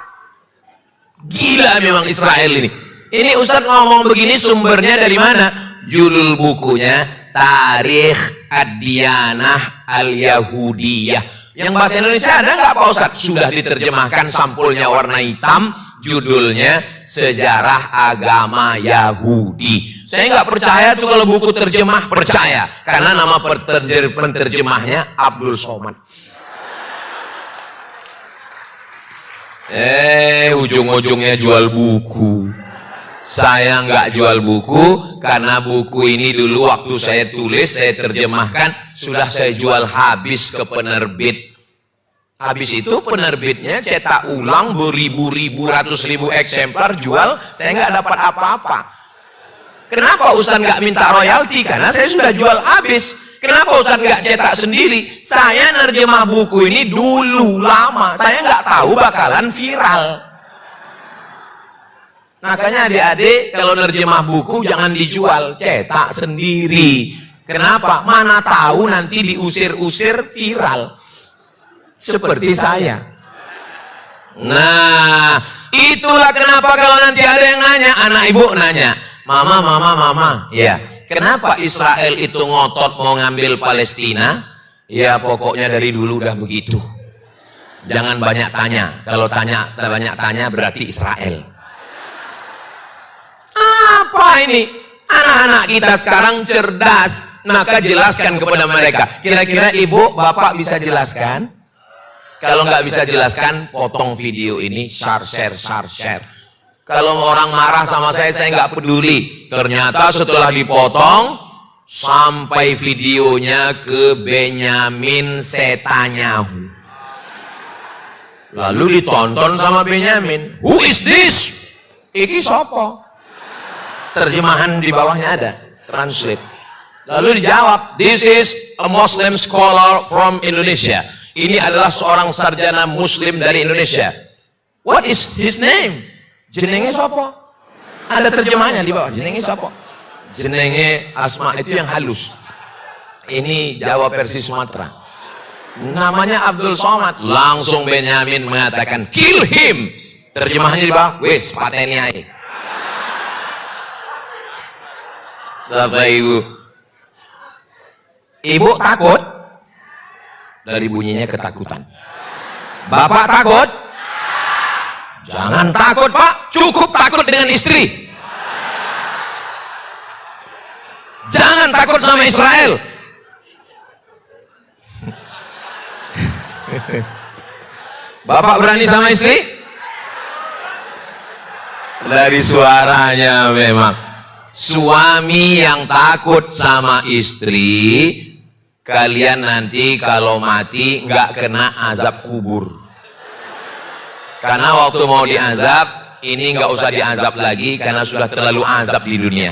Gila memang Israel ini. Ini Ustadz ngomong begini sumbernya dari mana? Judul bukunya Tarikh Ad-Diyanah Al-Yahudiyah. Yang bahasa Indonesia ada nggak Pak Ustadz? Sudah diterjemahkan, sampulnya warna hitam. Judulnya Sejarah Agama Yahudi. Saya nggak percaya tuh kalau buku terjemah, percaya. Karena nama penterjemahnya Abdul Somad. Ujung-ujungnya jual buku. Saya nggak jual buku, karena buku ini dulu waktu saya tulis, saya terjemahkan, sudah saya jual habis ke penerbit. Habis itu penerbitnya cetak ulang beribu-ribu, ratus ribu eksemplar, jual, saya nggak dapat apa-apa. Kenapa Ustaz nggak minta royalti? Karena saya sudah jual habis. Kenapa Ustaz nggak cetak sendiri? Saya nerjemah buku ini dulu lama. Saya nggak tahu bakalan viral. Makanya adik-adik kalau nerjemah buku jangan dijual, cetak sendiri. Kenapa? Mana tahu nanti diusir-usir viral. Seperti saya. Nah, itulah kenapa kalau nanti ada yang nanya, anak ibu nanya, Mama, ya, kenapa Israel itu ngotot mau ngambil Palestina? Ya pokoknya dari dulu udah begitu. Jangan banyak tanya. Kalau banyak tanya berarti Israel. Apa ini? Anak-anak kita sekarang cerdas, maka jelaskan kepada mereka. Kira-kira ibu, bapak bisa jelaskan? Kalau nggak bisa jelaskan, potong video ini, share. Kalau orang marah sama saya nggak peduli. Ternyata setelah dipotong, sampai videonya ke Benyamin Setanyahu. Lalu ditonton sama Benyamin. Who is this? Iki sopo? Terjemahan di bawahnya ada. Translate. Lalu dijawab, this is a Muslim scholar from Indonesia. Ini adalah seorang sarjana Muslim dari Indonesia. What is his name? Jenenge sopo? Ada terjemahnya di bawah. Jenenge sopo? Jenenge Asma, itu yang halus. Ini Jawa versi Sumatera. Namanya Abdul Somad. Langsung Benyamin mengatakan, kill him. Terjemahnya di bawah. Wes, pateni ae. Bapak Ibu. Ibu takut? Dari bunyinya ketakutan. Bapak takut? Jangan takut, Pak. Cukup takut dengan istri. Jangan takut sama Israel. Bapak berani sama istri? Dari suaranya memang. Suami yang takut sama istri, kalian nanti kalau mati nggak kena azab kubur. Karena waktu mau diazab, ini nggak usah diazab lagi karena sudah terlalu azab di dunia.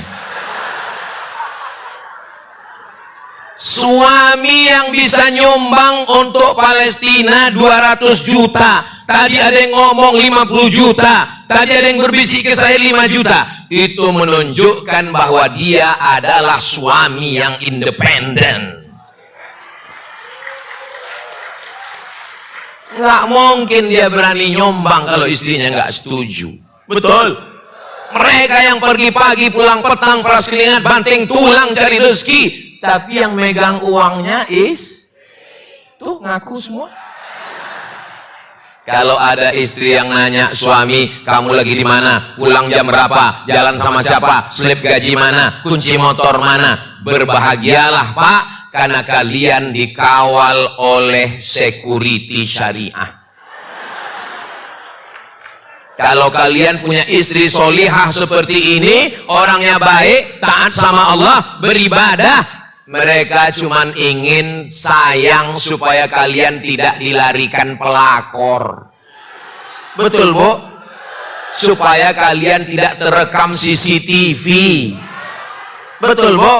Suami yang bisa nyumbang untuk Palestina 200 juta. Tadi ada yang ngomong 50 juta. Tadi ada yang berbisik ke saya 5 juta. Itu menunjukkan bahwa dia adalah suami yang independen. Nggak mungkin dia berani nyumbang kalau istrinya nggak setuju. Betul? Mereka yang pergi pagi pulang petang, peras keringat, banting tulang cari rezeki. Tapi yang megang uangnya tuh ngaku semua. Kalau ada istri yang nanya suami, kamu lagi di mana? Pulang jam berapa? Jalan sama siapa? Slip gaji mana? Kunci motor mana? Berbahagialah, Pak, karena kalian dikawal oleh security syariah. Kalau kalian punya istri solihah seperti ini, orangnya baik, taat sama Allah, beribadah, mereka cuman ingin sayang supaya kalian tidak dilarikan pelakor. Betul, Bu? Supaya kalian tidak terekam CCTV. Betul, Bu?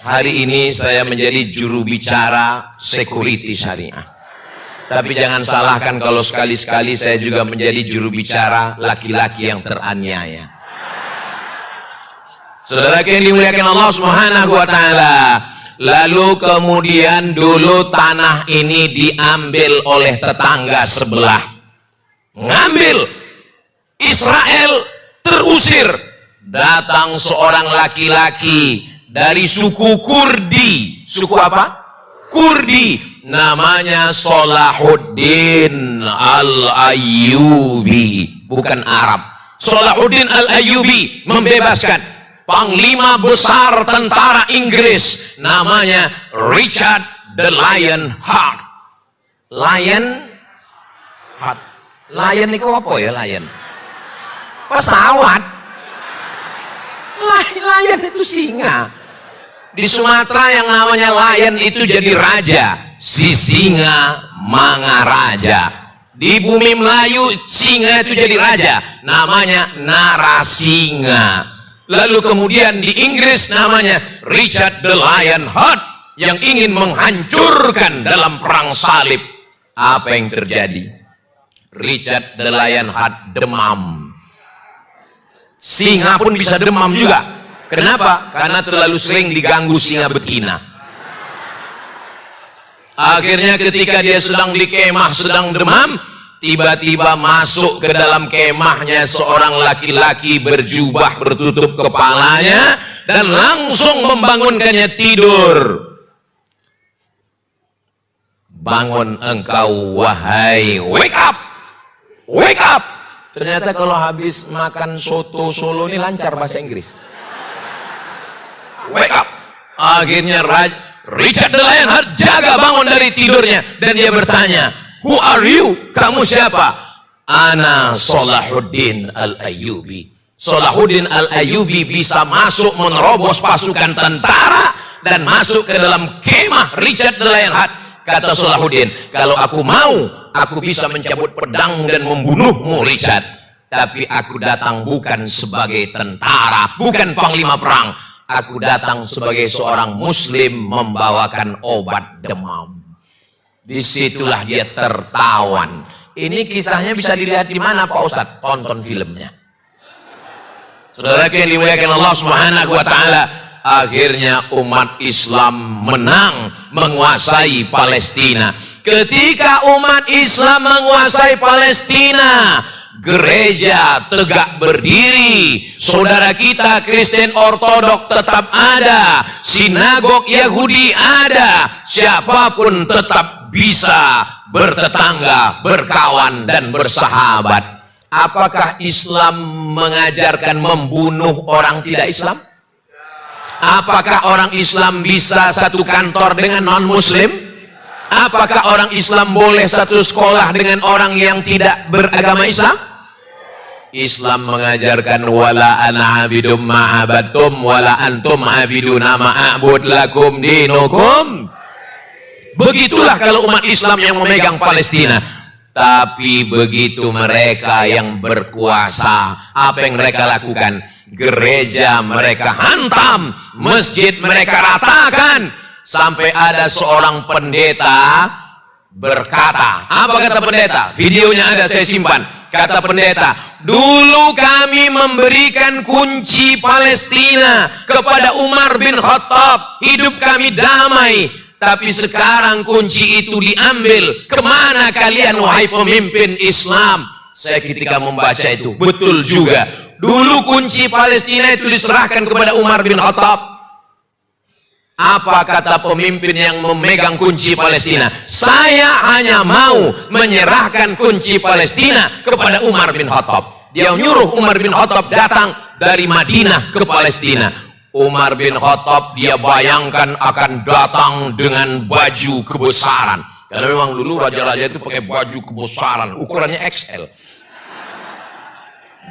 Hari ini saya menjadi juru bicara security syariah. Tapi jangan salahkan kalau sekali-sekali saya juga menjadi juru bicara laki-laki yang teraniaya. Saudara yang dimuliakan Allah Subhanahu wa taala. Lalu kemudian dulu tanah ini diambil oleh tetangga sebelah. Ngambil. Israel terusir. Datang seorang laki-laki dari suku Kurdi. Suku apa? Kurdi. Namanya Salahuddin Al-Ayyubi. Bukan Arab. Salahuddin Al-Ayyubi membebaskan panglima besar tentara Inggris, namanya Richard the Lion Heart. Lion Heart. Lion itu apa ya, lion? Pesawat. Lion itu singa. Di Sumatera yang namanya lion itu jadi raja. Si singa Mangaraja. Di bumi Melayu singa itu jadi raja. Namanya Narasinga. Lalu kemudian di Inggris namanya Richard the Lion Heart yang ingin menghancurkan dalam perang salib. Apa yang terjadi? Richard the Lion Heart demam. Singa pun bisa demam juga. Kenapa? Karena terlalu sering diganggu singa betina. Akhirnya ketika dia sedang di kemah, sedang demam, tiba-tiba masuk ke dalam kemahnya seorang laki-laki berjubah bertutup kepalanya dan langsung membangunkannya tidur. Bangun engkau wahai, wake up, wake up. Ternyata kalau habis makan soto Solo ini lancar bahasa Inggris. Wake up. Akhirnya Richard the Lion Heart jaga bangun dari tidurnya dan dia bertanya, who are you? Kamu siapa? Ana Salahuddin Al-Ayyubi. Salahuddin Al-Ayyubi bisa masuk menerobos pasukan tentara dan masuk ke dalam kemah Richard the Lion Heart. Kata Salahuddin, kalau aku mau, aku bisa mencabut pedang dan membunuhmu Richard. Tapi aku datang bukan sebagai tentara, bukan panglima perang. Aku datang sebagai seorang muslim membawakan obat demam. Disitulah dia tertawan. Ini kisahnya bisa dilihat di mana Pak Ustadz? Tonton filmnya. Saudara yang dimuliakan Allah Subhanahu wa taala, akhirnya umat Islam menang menguasai Palestina. Ketika umat Islam menguasai Palestina, gereja tegak berdiri, saudara kita Kristen Ortodok tetap ada, sinagog Yahudi ada, siapapun tetap bisa bertetangga, berkawan, dan bersahabat. Apakah Islam mengajarkan membunuh orang tidak Islam? Apakah orang Islam bisa satu kantor dengan non-muslim? Apakah orang Islam boleh satu sekolah dengan orang yang tidak beragama Islam? Islam mengajarkan wala ana abidum ma'abattum wala antum abiduna ma'abud lakum dinukum. Begitulah kalau umat Islam yang memegang Palestina. Tapi begitu mereka yang berkuasa, apa yang mereka lakukan? Gereja mereka hantam, masjid mereka ratakan, sampai ada seorang pendeta berkata, apa kata pendeta? Videonya ada, saya simpan. Kata pendeta, dulu kami memberikan kunci Palestina kepada Umar bin Khattab, hidup kami damai. Tapi sekarang kunci itu diambil. Kemana kalian wahai pemimpin Islam? Saya ketika membaca itu, betul juga. Dulu kunci Palestina itu diserahkan kepada Umar bin Khattab. Apa kata pemimpin yang memegang kunci Palestina? Saya hanya mau menyerahkan kunci Palestina kepada Umar bin Khattab. Dia nyuruh Umar bin Khattab datang dari Madinah ke Palestina. Umar bin Khattab dia bayangkan akan datang dengan baju kebesaran. Karena memang dulu raja-raja itu pakai baju kebesaran, ukurannya XL.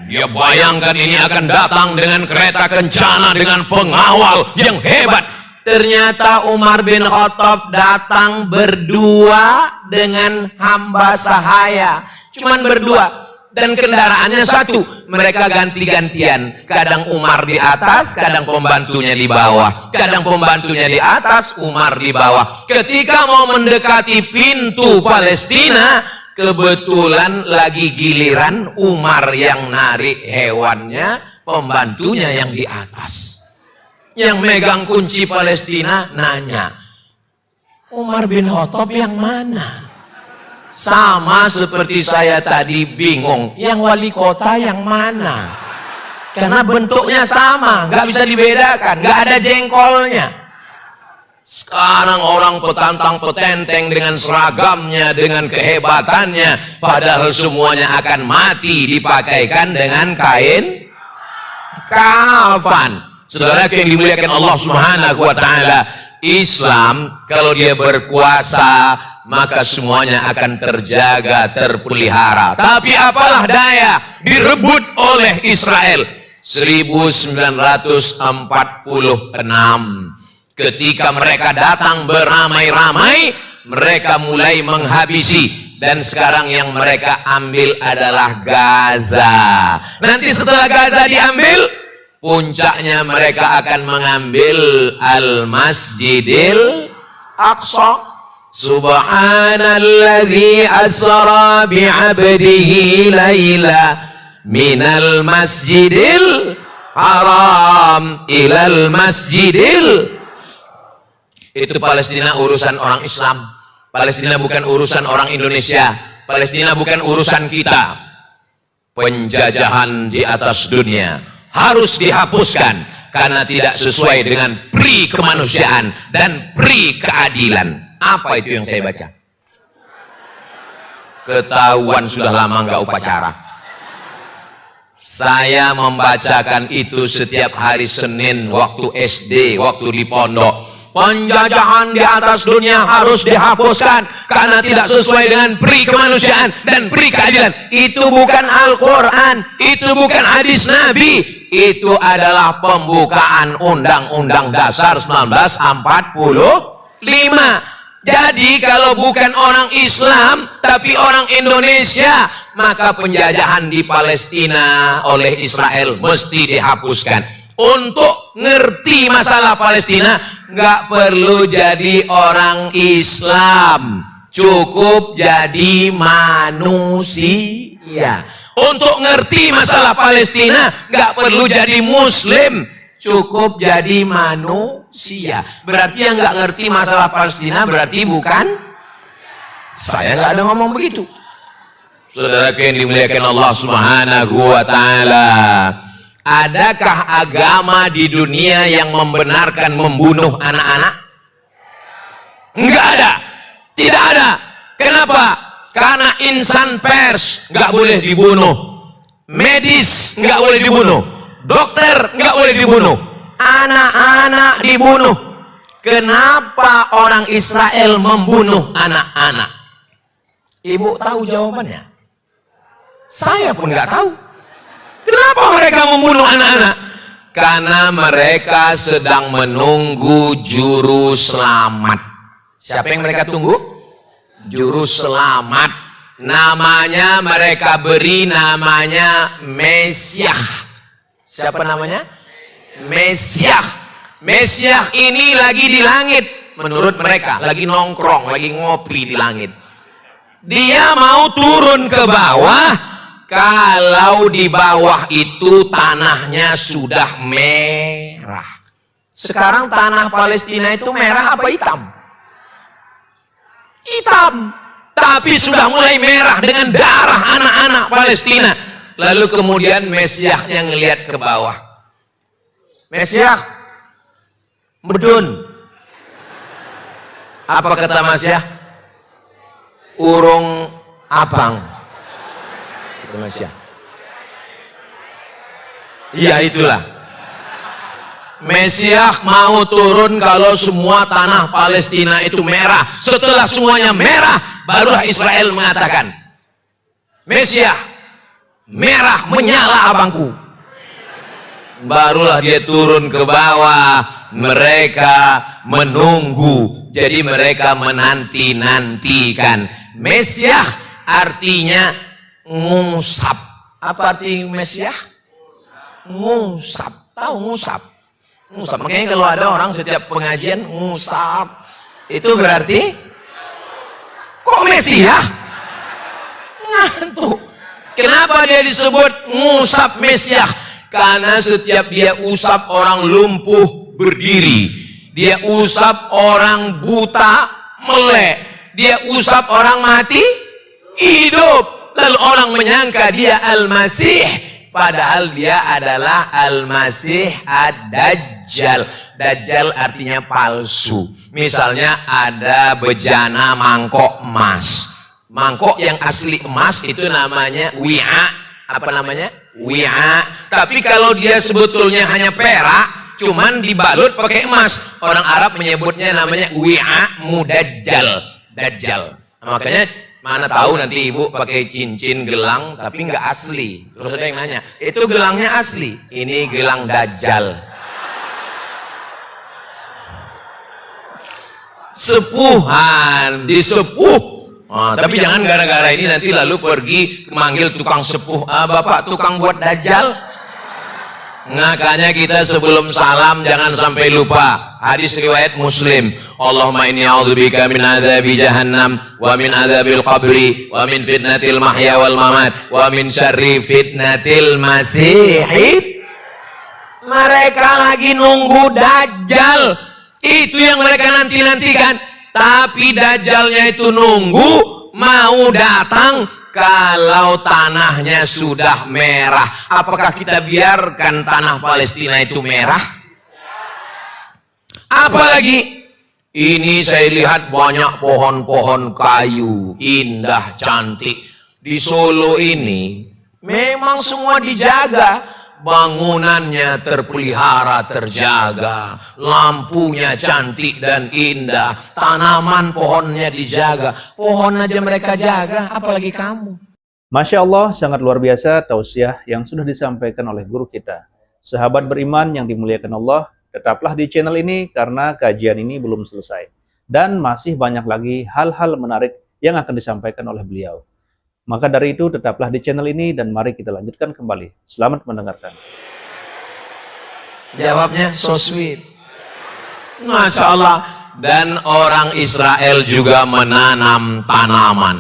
Dia bayangkan ini akan datang dengan kereta kencana, dengan pengawal yang hebat. Ternyata Umar bin Khattab datang berdua dengan hamba sahaya. Cuman berdua. Dan kendaraannya satu. Mereka ganti-gantian. Kadang Umar di atas, kadang pembantunya di bawah. Kadang pembantunya di atas, Umar di bawah. Ketika mau mendekati pintu Palestina, kebetulan lagi giliran Umar yang narik hewannya, pembantunya yang di atas. Yang megang kunci Palestina nanya, Umar bin Khattab yang mana? Sama seperti saya tadi bingung, yang wali kota yang mana? Karena bentuknya sama, nggak bisa dibedakan, nggak ada jengkolnya. Sekarang orang petantang petenteng dengan seragamnya, dengan kehebatannya, padahal semuanya akan mati dipakaikan dengan kain kafan. Saudara yang dimuliakan Allah Subhanahu wa taala, Islam kalau dia berkuasa maka semuanya akan terjaga, terpelihara. Tapi apalah daya, direbut oleh Israel. 1946 ketika mereka datang beramai-ramai, mereka mulai menghabisi. Dan sekarang yang mereka ambil adalah Gaza. Nanti setelah Gaza diambil, puncaknya mereka akan mengambil Al-Masjidil Aqsa. Subhanalladzi asra bi'abdihi laila minal masjidil haram ilal masjidil. Itu Palestina urusan orang Islam. Palestina bukan urusan orang Indonesia. Palestina bukan urusan kita. Penjajahan di atas dunia harus dihapuskan karena tidak sesuai dengan pri kemanusiaan dan pri keadilan. Apa itu yang saya baca? Ketahuan sudah lama nggak upacara. Saya membacakan itu setiap hari Senin waktu SD, waktu di pondok. Penjajahan di atas dunia harus dihapuskan karena tidak sesuai dengan pri kemanusiaan dan pri keadilan. Itu bukan Al-Quran, itu bukan hadis Nabi, itu adalah pembukaan Undang-Undang Dasar 1945. Jadi kalau bukan orang Islam tapi orang Indonesia, maka penjajahan di Palestina oleh Israel mesti dihapuskan. Untuk ngerti masalah Palestina nggak perlu jadi orang Islam, cukup jadi manusia. Untuk ngerti masalah Palestina nggak perlu jadi Muslim, cukup jadi manusia. Berarti yang nggak ngerti masalah Palestina berarti bukan. Saya nggak ada ngomong begitu. Saudara yang dimuliakan Allah Subhanahu wa taala, adakah agama di dunia yang membenarkan membunuh anak-anak? Enggak ada. Tidak ada. Kenapa? Karena insan pers nggak boleh dibunuh, medis nggak boleh dibunuh, dokter nggak boleh dibunuh, anak-anak dibunuh. Kenapa orang Israel membunuh anak-anak? Ibu tahu jawabannya? Saya pun nggak tahu. Kenapa mereka membunuh anak-anak? Karena mereka sedang menunggu juru selamat. Siapa yang mereka tunggu? Juru selamat. Namanya mereka beri namanya Mesiah. Siapa namanya? Mesiah. Mesiah ini lagi di langit, menurut mereka lagi nongkrong, lagi ngopi di langit. Dia mau turun ke bawah. Kalau di bawah itu tanahnya sudah merah. Sekarang tanah Palestina itu merah apa hitam? Hitam. Tapi sudah mulai merah dengan darah anak-anak Palestina. Lalu kemudian Mesiahnya ngelihat ke bawah. Mesiah, medun. Apa kata Mesiah? Urung abang. Itu Mesiah. Iya itulah. Mesiah mau turun kalau semua tanah Palestina itu merah. Setelah semuanya merah, barulah Israel mengatakan, Mesiah, merah menyala abangku. Barulah dia turun ke bawah. Mereka menunggu. Jadi mereka menanti-nantikan. Mesiah artinya ngusap. Apa arti Mesiah? Ngusap. Tahu ngusap? Ngusap. Makanya kalau ada orang setiap pengajian ngusap, itu berarti kok Mesiah? Ngantuk. Kenapa dia disebut ngusap Mesiah? Karena setiap dia usap orang lumpuh berdiri, dia usap orang buta melek, dia usap orang mati hidup. Lalu orang menyangka dia Al-Masih, padahal dia adalah Al-Masih Ad-Dajjal. Dajjal artinya palsu. Misalnya ada bejana mangkok emas. Mangkok yang asli emas itu namanya wi'a. Apa namanya? Wi'a. Tapi kalau dia sebetulnya hanya perak, cuman dibalut pakai emas, orang Arab menyebutnya namanya wi'a mudajjal. Dajjal. Makanya mana tahu nanti ibu pakai cincin gelang tapi nggak asli. Terus ada yang nanya, itu gelangnya asli? Ini gelang Dajjal. Sepuhan, disepuh. Tapi jangan gara-gara ini nanti lalu pergi memanggil tukang sepuh. Bapak tukang buat Dajjal. Makanya kita sebelum salam jangan sampai lupa hadis riwayat Muslim. Allahumma inni a'udzubika min adzabi jahannam wa min adzabil qabri wa min fitnatil mahya wal mamat wa min syarri fitnatil masihid. Mereka lagi nunggu Dajjal. Itu yang mereka nanti-nantikan. Tapi Dajjalnya itu nunggu mau datang kalau tanahnya sudah merah. Apakah kita biarkan tanah Palestina itu merah? Apalagi ini saya lihat banyak pohon-pohon kayu indah cantik di Solo ini. Memang semua dijaga. Bangunannya terpelihara, terjaga, lampunya cantik dan indah, tanaman pohonnya dijaga, pohon aja mereka jaga, apalagi kamu. Masya Allah, sangat luar biasa tausiah yang sudah disampaikan oleh guru kita. Sahabat beriman yang dimuliakan Allah, tetaplah di channel ini karena kajian ini belum selesai. Dan masih banyak lagi hal-hal menarik yang akan disampaikan oleh beliau. Maka dari itu tetaplah di channel ini dan mari kita lanjutkan kembali. Selamat mendengarkan. Jawabnya so sweet. Masya Allah. Dan orang Israel juga menanam tanaman.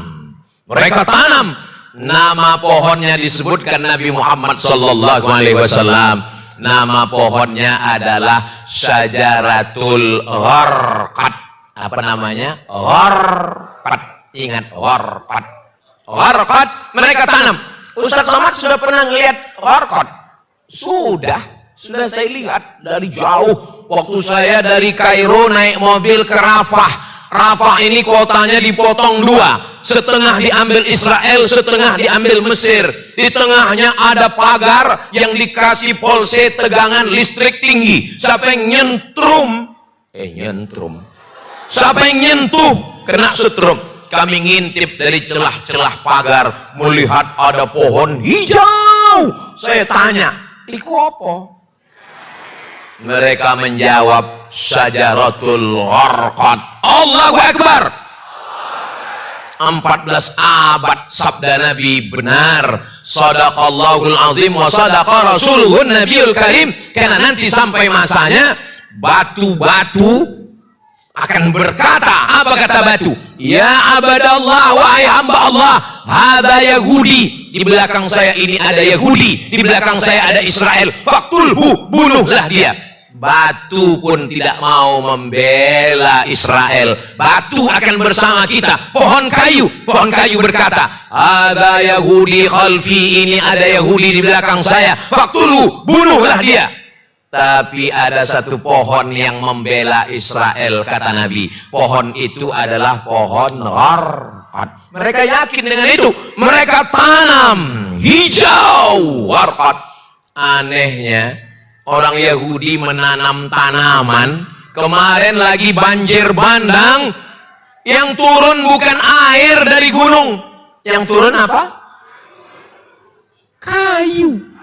Mereka tanam. Nama pohonnya disebutkan Nabi Muhammad sallallahu alaihi wasallam. Nama pohonnya adalah Syajaratul Gharqad. Apa namanya? Gharqad. Ingat gharqad. Gharqad mereka tanam. Ustaz Somad sudah pernah ngelihat gharqad? Sudah saya lihat dari jauh. Waktu saya dari Kairo naik mobil ke Rafah. Rafah ini kotanya dipotong dua, setengah diambil Israel, setengah diambil Mesir. Di tengahnya ada pagar yang dikasih volse tegangan listrik tinggi. Siapa yang nyentrum? Siapa yang nyentuh kena setrum. Kami ngintip dari celah-celah pagar, melihat ada pohon hijau. Saya tanya, iku apa? Mereka menjawab, Syajaratul Gharqad. Allahu Akbar. 14 abad sabda Nabi benar. Shadaqallahul azim wa sadaqa rasuluhun nabiyul karim. Karena nanti sampai masanya batu-batu akan berkata, apa kata batu? Ya abadallah, wahai hamba Allah, hada Yahudi. Di belakang saya ini ada Yahudi, di belakang saya ada Israel. Faktulhu, bunuhlah dia. Batu pun tidak mau membela Israel. Batu akan bersama kita. Pohon kayu berkata, ada Yahudi khalfi, ini ada Yahudi di belakang saya. Faktulhu, bunuhlah dia. Tapi ada satu pohon yang membela Israel, kata Nabi. Pohon itu adalah pohon Gharqad. Mereka yakin dengan itu. Mereka tanam hijau Gharqad. Anehnya, orang Yahudi menanam tanaman. Kemarin lagi banjir bandang. Yang turun bukan air dari gunung. Yang turun apa? Kayu.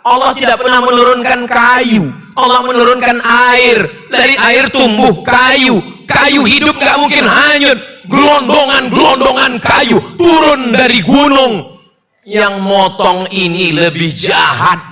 Allah tidak pernah menurunkan kayu. Allah menurunkan air. Dari air tumbuh kayu. Kayu hidup gak mungkin hanyut. Gelondongan kayu turun dari gunung. Yang motong ini lebih jahat